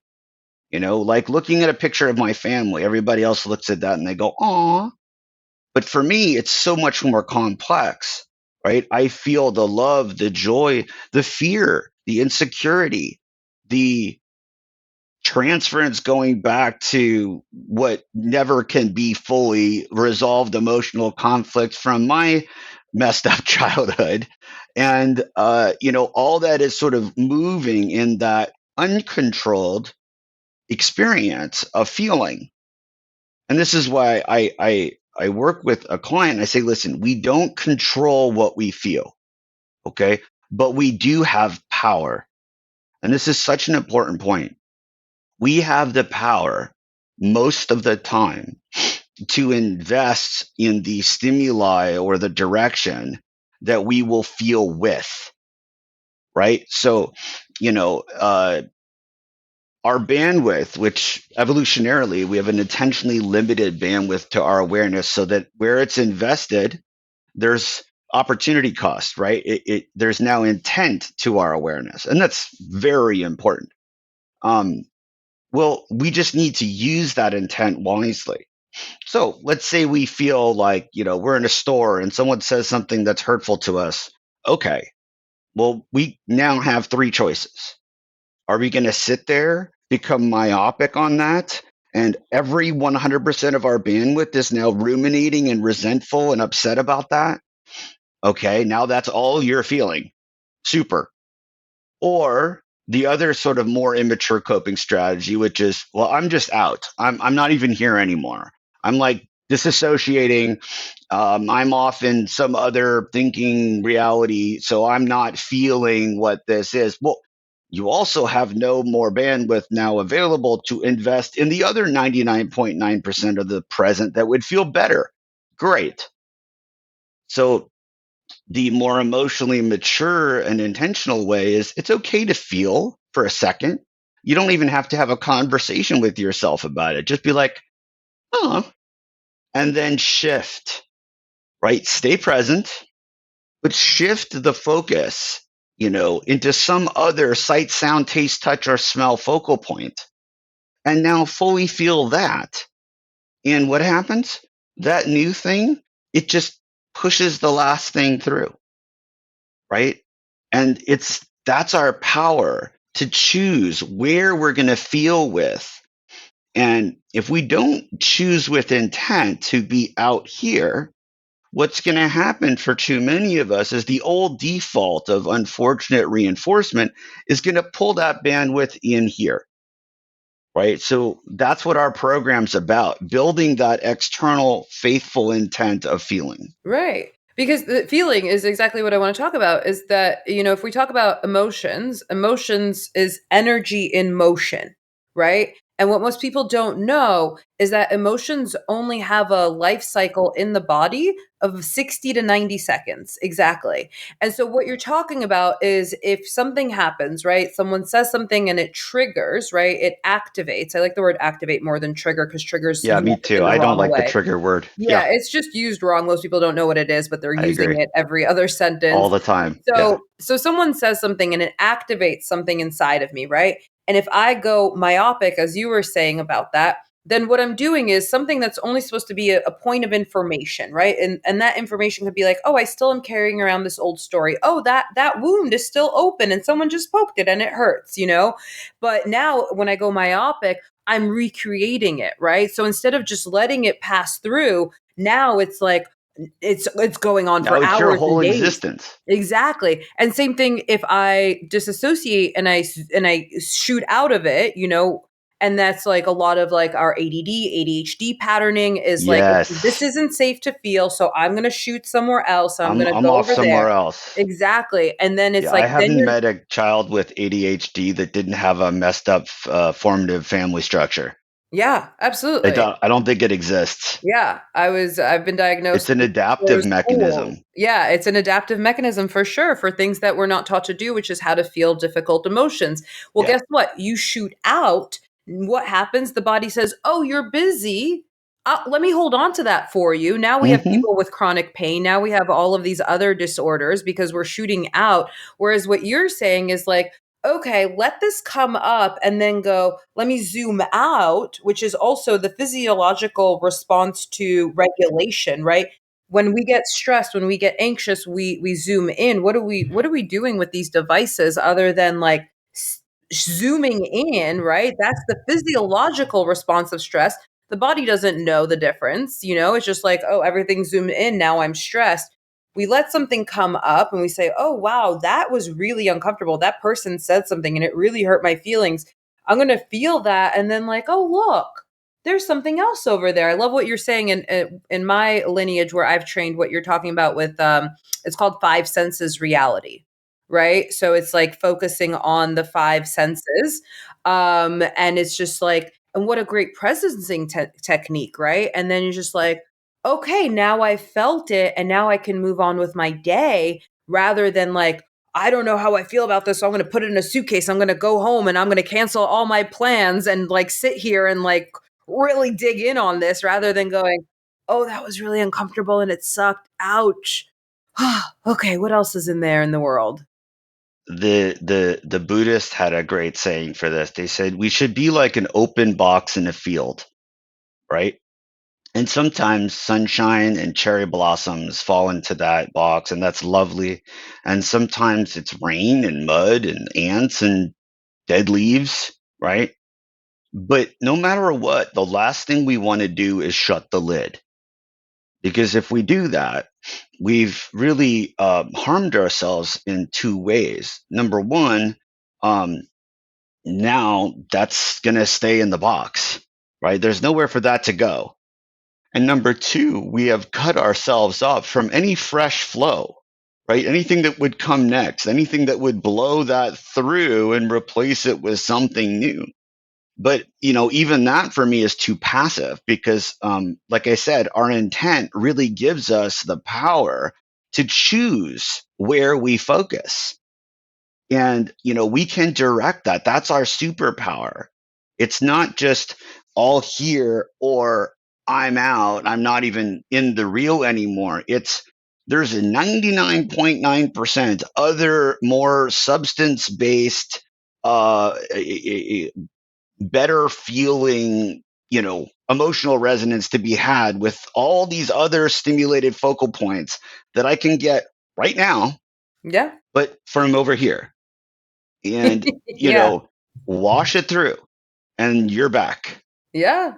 Like looking at a picture of my family, everybody else looks at that and they go, "Aw." But for me, it's so much more complex, right? I feel the love, the joy, the fear, the insecurity, the transference going back to what never can be fully resolved emotional conflict from my messed up childhood. And, all that is sort of moving in that uncontrolled experience of feeling. And this is why I work with a client and I say, listen, we don't control what we feel, okay? But we do have power. And this is such an important point. We have the power most of the time to invest in the stimuli or the direction that we will feel with, right? So, you know, uh, our bandwidth, which evolutionarily we have an intentionally limited bandwidth to our awareness, so that where it's invested, there's opportunity cost, right? There's now intent to our awareness, and that's very important. Um, well, we just need to use that intent wisely. So let's say we feel like, we're in a store and someone says something that's hurtful to us. Okay, well, we now have three choices. Are we going to sit there, become myopic on that? And every 100% of our bandwidth is now ruminating and resentful and upset about that? Okay, now that's all you're feeling. Super. Or the other sort of more immature coping strategy, which is, well, I'm just out. I'm not even here anymore. I'm like disassociating. I'm off in some other thinking reality, so I'm not feeling what this is. Well, you also have no more bandwidth now available to invest in the other 99.9% of the present that would feel better. Great. So the more emotionally mature and intentional way is, it's okay to feel for a second. You don't even have to have a conversation with yourself about it. Just be like, oh, and then shift, right? Stay present, but shift the focus, into some other sight, sound, taste, touch, or smell focal point. And now fully feel that. And what happens? That new thing, it just pushes the last thing through, right? And that's our power to choose where we're going to feel with. And if we don't choose with intent to be out here, what's going to happen for too many of us is the old default of unfortunate reinforcement is going to pull that bandwidth in here, right? So that's what our program's about, building that external faithful intent of feeling. right. Because the feeling is exactly what I want to talk about is that, if we talk about emotions, emotions is energy in motion, right? And what most people don't know is that emotions only have a life cycle in the body of 60 to 90 seconds. Exactly. And so what you're talking about is if something happens, right? Someone says something and it triggers, right? It activates. I like the word activate more than trigger because triggers Yeah, used me too. in the I don't wrong like the way. trigger word. Yeah, Yeah, it's just used wrong. Most people don't know what it is, but they're I using agree. it every other All sentence. the time. Yeah. So someone says something and it activates something inside of me, right? And if I go myopic, as you were saying about that, then what I'm doing is something that's only supposed to be a point of information, right? And that information could be like, oh, I still am carrying around this old story. Oh, that wound is still open and someone just poked it and it hurts, you know? But now when I go myopic, I'm recreating it, right? So instead of just letting it pass through, now it's like it's going on Now for it's your hours and whole days. existence. Exactly. And same thing if I disassociate and I shoot out of it, you know, and that's like a lot of like our ADD, ADHD patterning is like, okay, this Yes. isn't safe to feel, so I'm going to shoot somewhere else. I'm going to I'm go off over there. somewhere else. Exactly. And then it's Yeah, I like then haven't you're met a child with ADHD that didn't have a messed up formative family structure. yeah, absolutely. I don't think it exists. Yeah, I've been It's diagnosed an just before adaptive school. mechanism. Yeah, it's an adaptive mechanism for sure for things that we're not taught to do, which is how to feel difficult emotions. Well, Yeah. guess what? You shoot out, what happens? The body says, "Oh, you're busy. Let me hold on to that for you." Now we have Hmm. people with chronic pain. Now we have all of these other disorders because we're shooting out. Whereas what you're saying is like, okay, let this come up and then go, let me zoom out, which is also the physiological response to regulation, right? When we get stressed, when we get anxious, we zoom in. What are we doing with these devices other than like zooming in, right? That's the physiological response of stress. The body doesn't know the difference, you know? It's just like, oh, everything's zoomed in, now I'm stressed. We let something come up and we say, oh, wow, that was really uncomfortable. That person said something and it really hurt my feelings. I'm going to feel that. And then, like, oh, look, there's something else over there. I love what you're saying. In my lineage, where I've trained, what you're talking about with, it's called five senses reality, right? So it's like focusing on the five senses. And it's just like, and what a great presencing technique, right? And then you're just like, okay, now I felt it and now I can move on with my day rather than like, I don't know how I feel about this. So I'm going to put it in a suitcase. I'm going to go home and I'm going to cancel all my plans and like sit here and like really dig in on this rather than going, oh, that was really uncomfortable and it sucked. Ouch. Okay, what else is in there in the world? The Buddhist had a great saying for this. They said we should be like an open box in a field, right? And sometimes sunshine and cherry blossoms fall into that box, and that's lovely. And sometimes it's rain and mud and ants and dead leaves, right? But no matter what, the last thing we want to do is shut the lid. Because if we do that, we've really harmed ourselves in two ways. Number one, um, now that's going to stay in the box, right? There's nowhere for that to go. And number two, we have cut ourselves off from any fresh flow, right? Anything that would come next, anything that would blow that through and replace it with something new. But even that for me is too passive because, like I said, our intent really gives us the power to choose where we focus. And, we can direct that. That's our superpower. It's not just all here or I'm out. I'm not even in the real anymore. There's a 99.9% other more substance based, better feeling, emotional resonance to be had with all these other stimulated focal points that I can get right now, Yeah. but from over here and Yeah. wash it through and you're back. Yeah.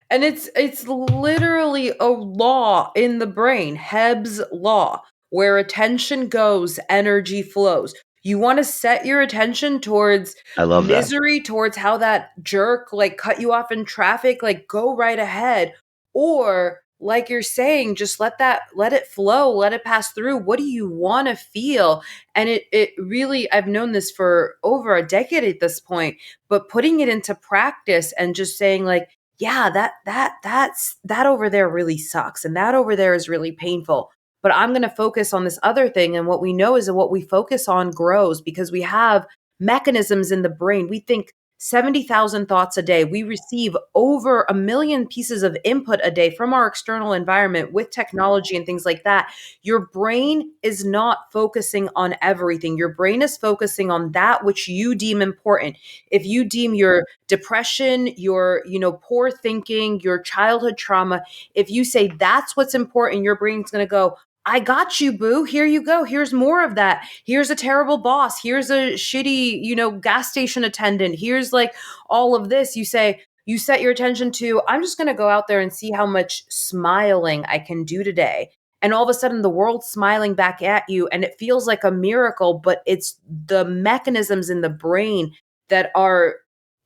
And it's literally a law in the brain, Hebb's law, where attention goes, energy flows. You want to set your attention towards I love that. misery, towards how that jerk like cut you off in traffic, like go right ahead. Or like you're saying, just let it flow, let it pass through. What do you want to feel? And it really, I've known this for over a decade at this point, but putting it into practice and just saying like, yeah, that over there really sucks and that over there is really painful. But I'm going to focus on this other thing, and what we know is that what we focus on grows because we have mechanisms in the brain. We think 70,000 thoughts a day. We receive over 1 million pieces of input a day from our external environment with technology and things like that. Your brain is not focusing on everything. Your brain is focusing on that which you deem important. If you deem your depression, your, poor thinking, your childhood trauma, if you say that's what's important, your brain's going to go, I got you, boo. Here you go. Here's more of that. Here's a terrible boss. Here's a shitty, gas station attendant. Here's like all of this. You set your attention to, I'm just going to go out there and see how much smiling I can do today. And all of a sudden, the world's smiling back at you, and it feels like a miracle, but it's the mechanisms in the brain that are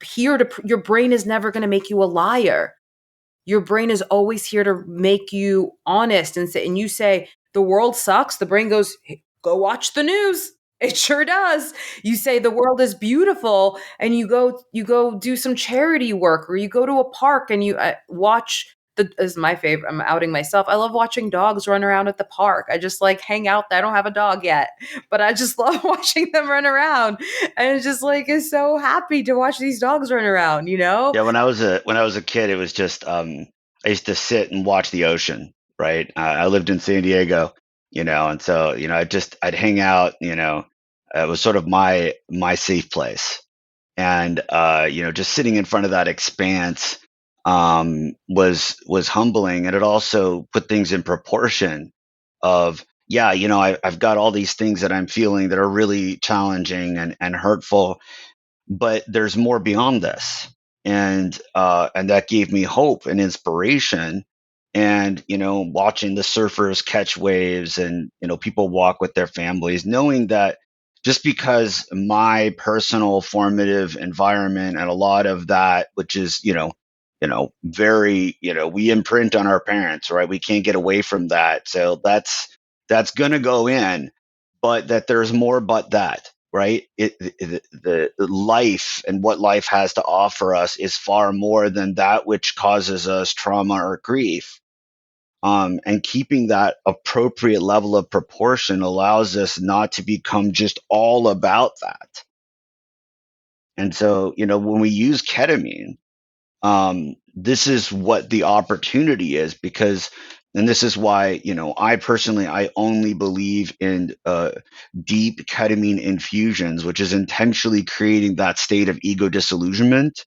here to, your brain is never going to make you a liar. Your brain is always here to make you honest and say, and you say, the world sucks. The brain goes, "Hey, go watch the news. It sure does. You say the world is beautiful, and you go do some charity work, or you go to a park and you watch. This is my favorite. I'm outing myself. I love watching dogs run around at the park. I just like hang out there. I don't have a dog yet, but I just love watching them run around. And it's just like, it's so happy to watch these dogs run around, you know? Yeah, when I was a kid, it was just I used to sit and watch the ocean, right? I lived in San Diego, and so I'd hang out, it was sort of my safe place, and just sitting in front of that expanse was humbling, and it also put things in proportion of, yeah, I've got all these things that I'm feeling that are really challenging and hurtful, but there's more beyond this, and that gave me hope and inspiration. And watching the surfers catch waves, and people walk with their families, knowing that just because my personal formative environment and a lot of that, which is very, we imprint on our parents, right? We can't get away from that, so that's gonna go in, but that there's more but that, right? The life and what life has to offer us is far more than that which causes us trauma or grief. And keeping that appropriate level of proportion allows us not to become just all about that. And so, when we use ketamine, this is what the opportunity is, because, and this is why, I personally, I only believe in deep ketamine infusions, which is intentionally creating that state of ego disillusionment,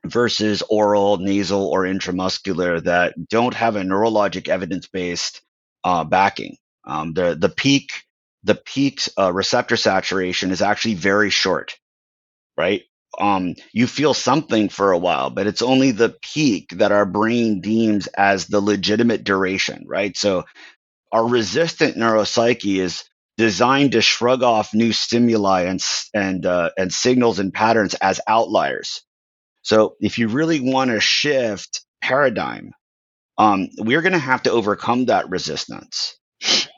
versus oral, nasal, or intramuscular that don't have a neurologic evidence-based backing. The peak receptor saturation is actually very short, right? You feel something for a while, but it's only the peak that our brain deems as the legitimate duration, right? So our resistant neuropsyche is designed to shrug off new stimuli and signals and patterns as outliers. So if you really want to shift paradigm, we're going to have to overcome that resistance.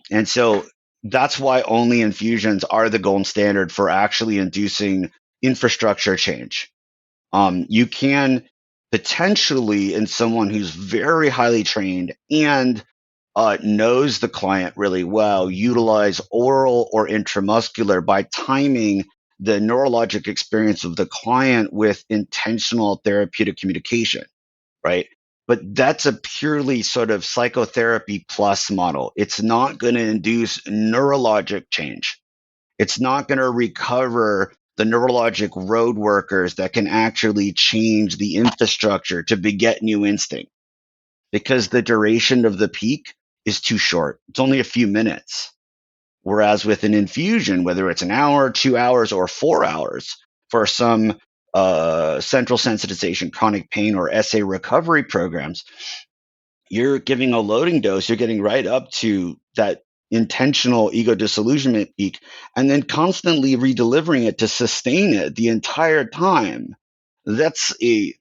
And so that's why only infusions are the gold standard for actually inducing infrastructure change. You can potentially, in someone who's very highly trained and knows the client really well, utilize oral or intramuscular by timing the neurologic experience of the client with intentional therapeutic communication, right? But that's a purely sort of psychotherapy plus model. It's not going to induce neurologic change. It's not going to recover the neurologic road workers that can actually change the infrastructure to beget new instinct, because the duration of the peak is too short. It's only a few minutes. Whereas with an infusion, whether it's an hour, 2 hours, or 4 hours, for some central sensitization, chronic pain, or SA recovery programs, you're giving a loading dose, you're getting right up to that intentional ego disillusionment peak, and then constantly redelivering it to sustain it the entire time. That's a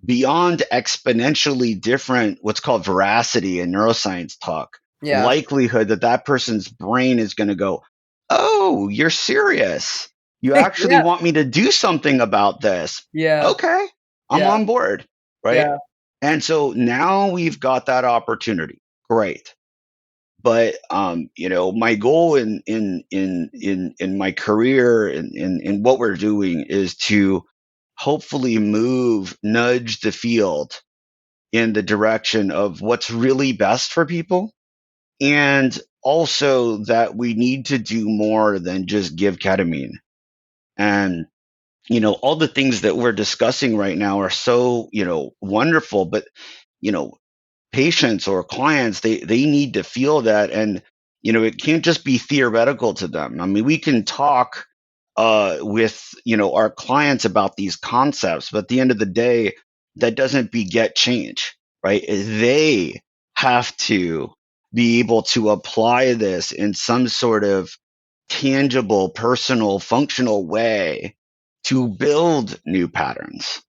beyond exponentially different, what's called veracity in neuroscience talk, Yeah. likelihood that that person's brain is going to go, oh, you're serious, you actually Yeah. want me to do something about this, Yeah. okay, I'm Yeah. on board, right? Yeah. And so now we've got that opportunity, great. But my goal in my career, in what we're doing, is to hopefully nudge the field in the direction of what's really best for people. And also that we need to do more than just give ketamine. And, all the things that we're discussing right now are so, wonderful, but, you know, patients or clients, they need to feel that. And, it can't just be theoretical to them. I mean, we can talk with, our clients about these concepts, but at the end of the day, that doesn't beget change, right? They have to be able to apply this in some sort of tangible, personal, functional way to build new patterns.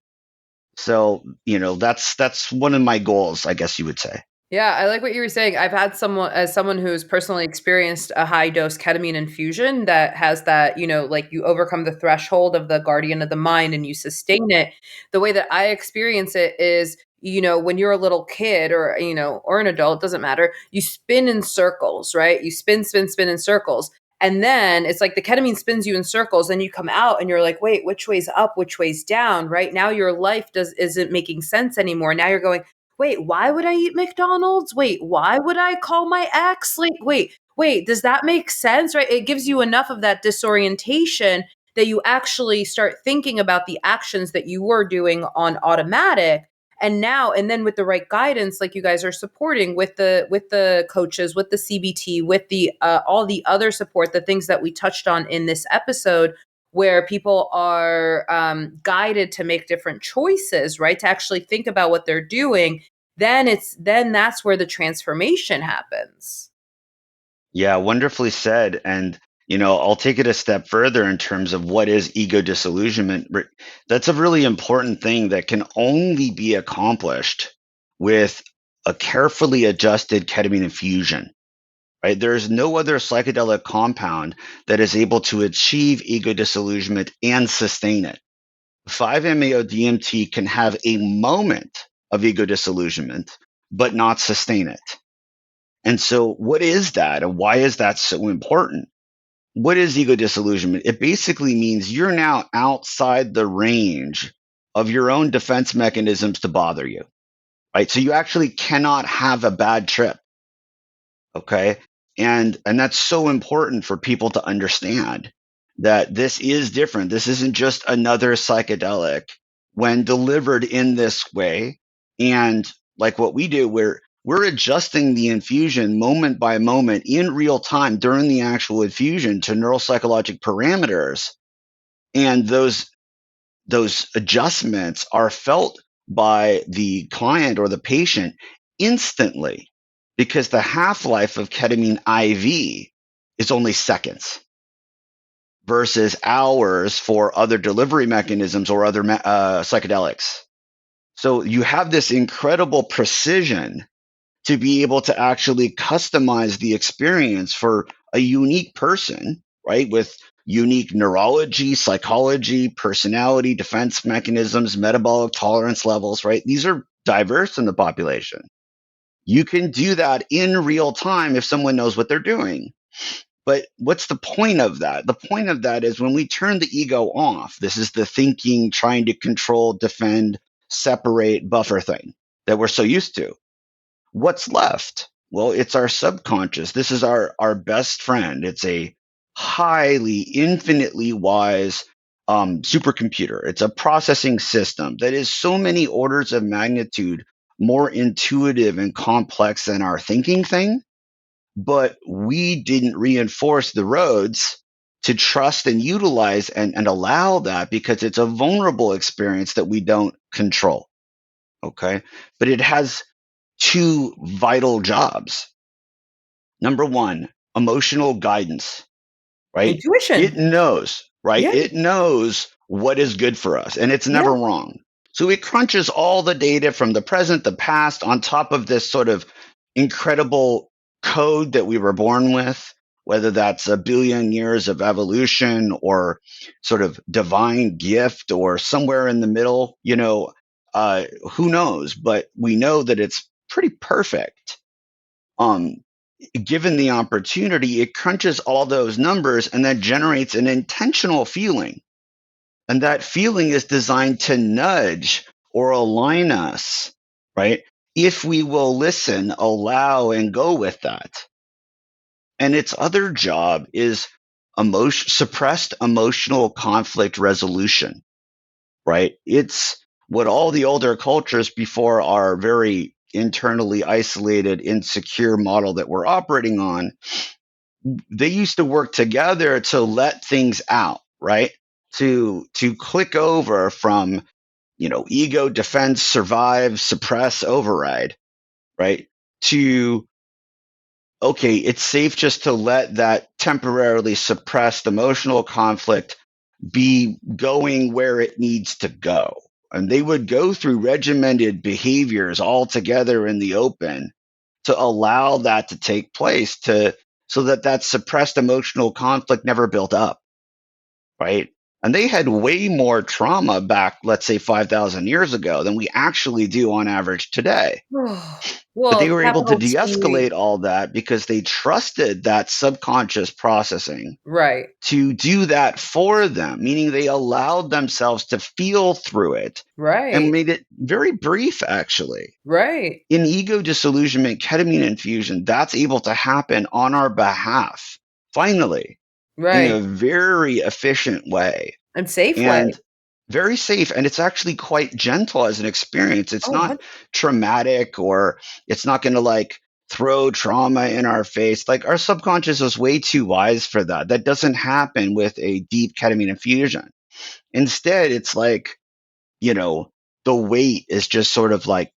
So, that's one of my goals, I guess you would say. Yeah, I like what you were saying. I've had someone who's personally experienced a high dose ketamine infusion that has that, like you overcome the threshold of the guardian of the mind and you sustain it. The way that I experience it is, when you're a little kid or, or an adult, doesn't matter, you spin in circles, right? You spin, spin, spin in circles. And then it's like the ketamine spins you in circles. Then you come out and you're like, wait, which way's up, which way's down, right? Now your life isn't making sense anymore. Now you're going, wait, why would I eat McDonald's? Wait, why would I call my ex? Like, wait, does that make sense? Right? It gives you enough of that disorientation that you actually start thinking about the actions that you were doing on automatic. And then with the right guidance, like you guys are supporting with the coaches, with the CBT, with the all the other support, the things that we touched on in this episode, where people are guided to make different choices, right? To actually think about what they're doing, then that's where the transformation happens. Yeah, wonderfully said. And, I'll take it a step further in terms of what is ego disillusionment. That's a really important thing that can only be accomplished with a carefully adjusted ketamine infusion, right? There's no other psychedelic compound that is able to achieve ego disillusionment and sustain it. 5-MeO-DMT can have a moment of ego disillusionment, but not sustain it. And so, what is that? And why is that so important? What is ego disillusionment? It basically means you're now outside the range of your own defense mechanisms to bother you, right? So, you actually cannot have a bad trip. Okay. And that's so important for people to understand that this is different. This isn't just another psychedelic when delivered in this way. And like what we do, we're adjusting the infusion moment by moment in real time during the actual infusion to neuropsychologic parameters. And those adjustments are felt by the client or the patient instantly because the half life of ketamine IV is only seconds versus hours for other delivery mechanisms or other psychedelics. So you have this incredible precision to be able to actually customize the experience for a unique person, right? With unique neurology, psychology, personality, defense mechanisms, metabolic tolerance levels, right? These are diverse in the population. You can do that in real time if someone knows what they're doing. But what's the point of that? The point of that is when we turn the ego off, this is the thinking, trying to control, defend, separate, buffer thing that we're so used to. What's left? Well, it's our subconscious. This is our best friend. It's a highly, infinitely wise supercomputer. It's a processing system that is so many orders of magnitude more intuitive and complex than our thinking thing. But we didn't reinforce the roads to trust and utilize and allow that because it's a vulnerable experience that we don't control. Okay. But it has two vital jobs. Number one, emotional guidance, right? It Intuition. knows, right? Yeah. It knows what is good for us and it's Yeah. never wrong. So it crunches all the data from the present, the past, on top of this sort of incredible code that we were born with, whether that's a billion years of evolution or sort of divine gift or somewhere in the middle, who knows? But we know that it's pretty perfect. Um, Given the opportunity, it crunches all those numbers and then generates an intentional feeling. And that feeling is designed to nudge or align us, right? If we will listen, allow, and go with that. And its other job is suppressed emotional conflict resolution, right? It's what all the older cultures before our very internally isolated, insecure model that we're operating on, they used to work together to let things out, right? To click over from, ego, defense, survive, suppress, override, right? To, okay, it's safe just to let that temporarily suppressed emotional conflict be going where it needs to go. And they would go through regimented behaviors all together in the open to allow that to take place, to so that that suppressed emotional conflict never built up, right? And they had way more trauma back, let's say 5,000 years ago, than we actually do on average today. But they Well, were able to capital T, de-escalate all that because they trusted that subconscious processing right, to do that for them, meaning they allowed themselves to feel through it and right, made it very brief, actually. right, In ego disillusionment, ketamine infusion, that's able to happen on our behalf, finally, in right, a very efficient way and safe way. and very safe. And it's actually quite gentle as an experience. It's Oh, not traumatic, or it's not going to like throw trauma in our face. Like, our subconscious is way too wise for that. That doesn't happen with a deep ketamine infusion. Instead, it's like, you know, the weight is just sort of like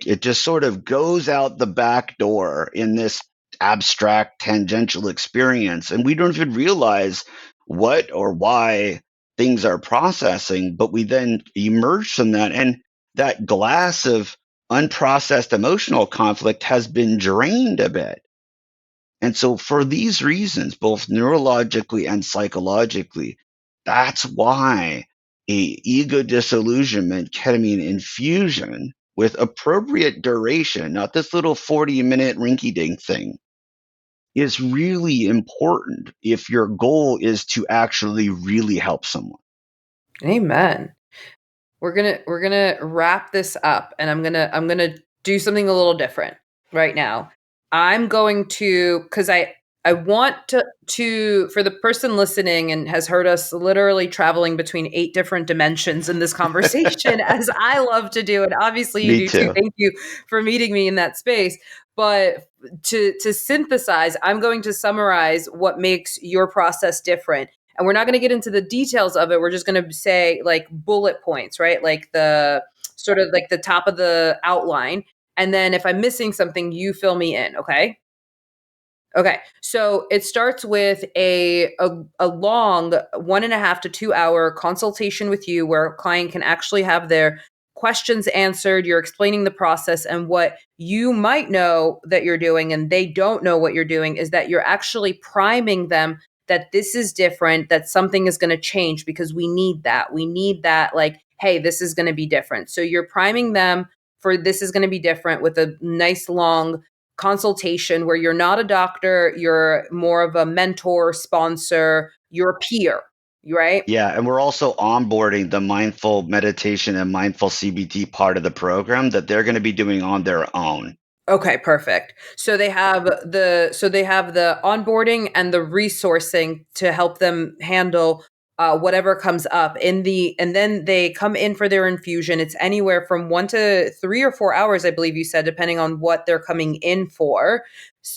it just sort of goes out the back door in this abstract tangential experience. And we don't even realize what or why things are processing, but we then emerge from that. And that glass of unprocessed emotional conflict has been drained a bit. And so, for these reasons, both neurologically and psychologically, that's why a ego disillusionment ketamine infusion with appropriate duration, not this little 40-minute rinky-dink thing, is really important if your goal is to actually really help someone. amen. We're gonna wrap this up, and I'm gonna do something a little different right now. I'm going to, because I want to for the person listening and has heard us literally traveling between 8 different dimensions in this conversation, as I love to do, and obviously you Me do too. too. Thank you for meeting me in that space. But to synthesize, I'm going to summarize what makes your process different, and we're not going to get into the details of it. We're just going to say like bullet points, right? Like the sort of like the top of the outline. And then if I'm missing something, you fill me in. Okay. Okay. So it starts with a long 1.5 to 2 hour consultation with you where a client can actually have their questions answered. You're explaining the process, and what you might know that you're doing and they don't know what you're doing is that you're actually priming them that this is different, that something is going to change because we need that. We need that, like, hey, this is going to be different. So you're priming them for this is going to be different with a nice long consultation where you're not a doctor, you're more of a mentor, sponsor, you're a peer, right? Yeah, and we're also onboarding the mindful meditation and mindful CBT part of the program that they're going to be doing on their own. Okay, perfect. So they have the onboarding and the resourcing to help them handle whatever comes up in the, and then they come in for their infusion. It's anywhere from 1 to 3 or 4 hours, I believe you said, depending on what they're coming in for.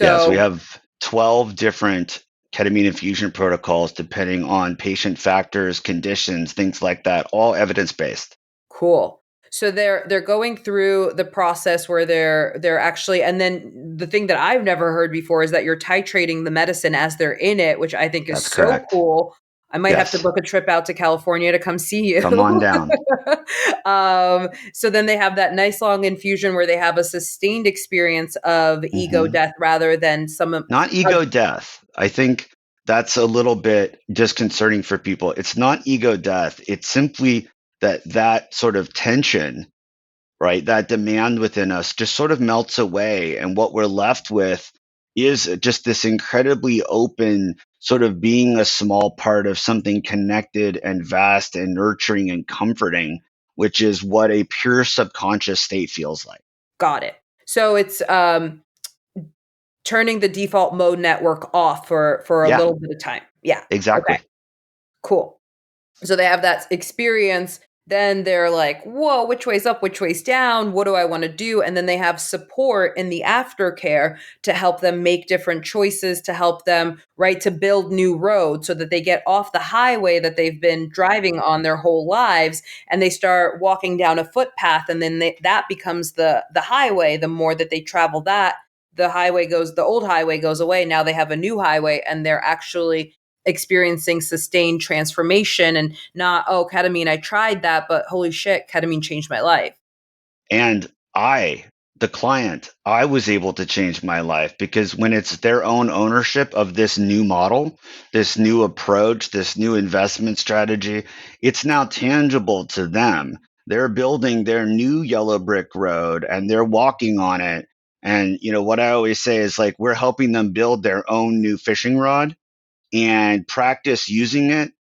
Yes, we So have 12 different ketamine infusion protocols depending on patient factors, conditions, things like that, all evidence based. cool. So they're going through the process where they're actually, and then the thing that I've never heard before is that you're titrating the medicine as they're in it, which I think is That's so correct. cool. I might have to Yes. book a trip out to California to come see you. Come on down. So then they have that nice long infusion where they have a sustained experience of ego Hmm. death rather than some Not ego death. I think that's a little bit disconcerting for people. It's not ego death. It's simply that sort of tension, right? That demand within us just sort of melts away. And what we're left with is just this incredibly open sort of being a small part of something connected and vast and nurturing and comforting, which is what a pure subconscious state feels like. Got it. So it's turning the default mode network off for a Yeah, little bit of time. Yeah. Okay. exactly. Cool. So they have that experience, then they're like, "Whoa, which way's up, which way's down? What do I wanna do?" And then they have support in the aftercare to help them make different choices, to help them, right, to build new roads so that they get off the highway that they've been driving on their whole lives, and they start walking down a footpath, and then that becomes the highway. The more that they travel that, the old highway goes away, now they have a new highway, and they're actually experiencing sustained transformation and not, oh, ketamine, I tried that, but holy shit, ketamine changed my life. And the client, I was able to change my life because when it's their own ownership of this new model, this new approach, this new investment strategy, it's now tangible to them. They're building their new yellow brick road and they're walking on it. And what I always say is like we're helping them build their own new fishing rod and practice using it,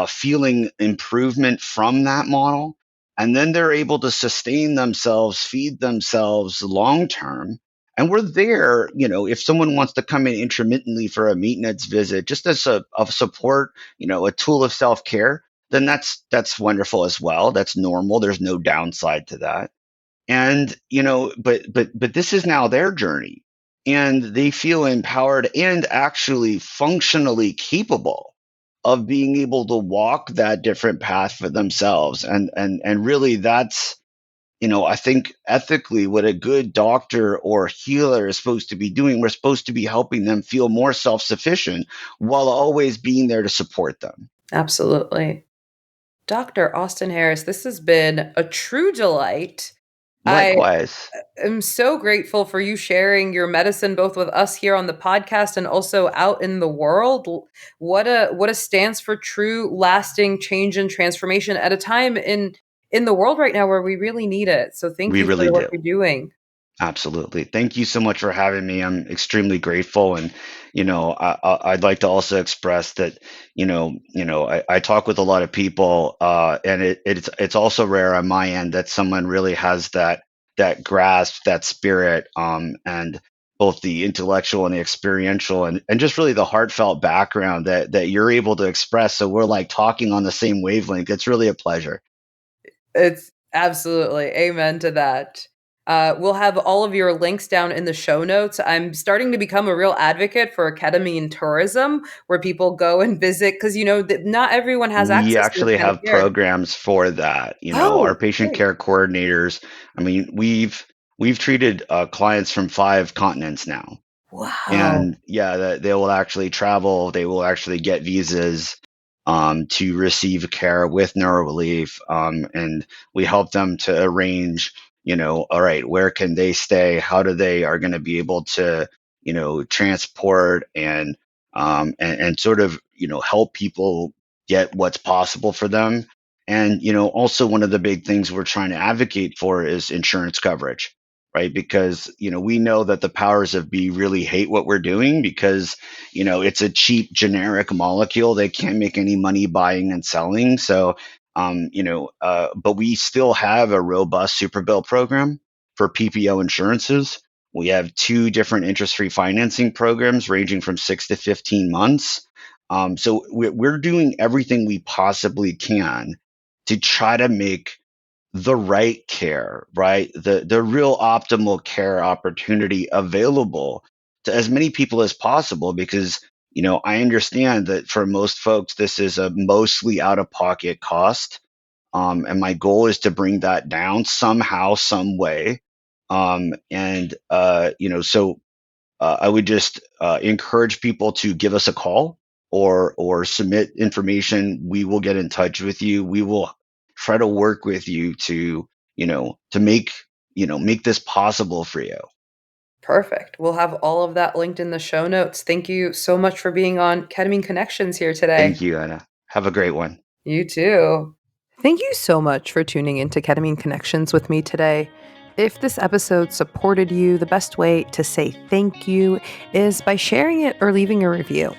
feeling improvement from that model. And then they're able to sustain themselves, feed themselves long term. And we're there, if someone wants to come in intermittently for a maintenance visit, just as a support, a tool of self care, then that's wonderful as well. That's normal. There's no downside to that. And but this is now their journey, and they feel empowered and actually functionally capable of being able to walk that different path for themselves. And really, that's, I think ethically what a good doctor or healer is supposed to be doing. We're supposed to be helping them feel more self-sufficient while always being there to support them. Absolutely. Dr. Austin Harris, this has been a true delight. I Likewise. am so grateful for you sharing your medicine both with us here on the podcast and also out in the world. What a stance for true lasting change and transformation at a time in the world right now where we really need it. So thank We you for really the work do. you're doing. Absolutely. Thank you so much for having me. I'm extremely grateful, and I'd like to also express that I talk with a lot of people, and it's also rare on my end that someone really has that grasp, that spirit, and both the intellectual and the experiential, and just really the heartfelt background that you're able to express. So we're like talking on the same wavelength. It's really a pleasure. It's absolutely amen to that. We'll have all of your links down in the show notes. I'm starting to become a real advocate for ketamine tourism, where people go and visit because that not everyone has We access to this actually kind of have care. programs for that. Our Oh, patient great! care coordinators. I mean, we've treated clients from 5 continents now, Wow, and yeah, they will actually travel. They will actually get visas to receive care with NeuroRelief, and we help them to arrange. All right, where can they stay? How do they are going to be able to transport and sort of help people get what's possible for them. And also one of the big things we're trying to advocate for is insurance coverage, right? Because we know that the powers of be really hate what we're doing because it's a cheap generic molecule. They can't make any money buying and selling. So but we still have a robust super bill program for PPO insurances. We have 2 different interest-free financing programs ranging from 6 to 15 months. So we're doing everything we possibly can to try to make the right care, right? The real optimal care opportunity available to as many people as possible because I understand that for most folks this is a mostly out of pocket cost. And my goal is to bring that down somehow, some way. And so I would just encourage people to give us a call or submit information. We will get in touch with you. We will try to work with you to make this possible for you. perfect. We'll have all of that linked in the show notes. Thank you so much for being on Ketamine Connections here Thank today. you, Anna. Have a great one. You too. Thank you so much for tuning into Ketamine Connections with me today. If this episode supported you, the best way to say thank you is by sharing it or leaving a review.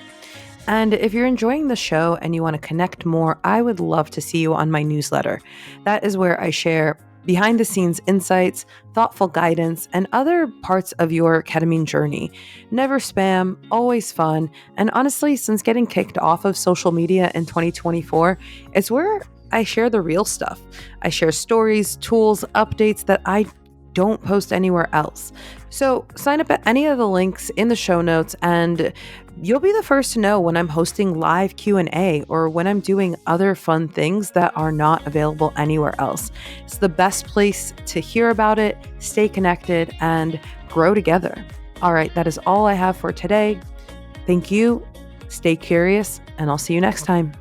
And if you're enjoying the show and you want to connect more, I would love to see you on my newsletter. That is where I share behind the scenes insights, thoughtful guidance, and other parts of your ketamine journey. Never spam, always fun. And honestly, since getting kicked off of social media in 2024, it's where I share the real stuff. I share stories, tools, updates that I don't post anywhere else. So sign up at any of the links in the show notes and you'll be the first to know when I'm hosting live Q&A or when I'm doing other fun things that are not available anywhere else. It's the best place to hear about it, stay connected, and grow together. All right, that is all I have for today. Thank you. Stay curious, and I'll see you next time.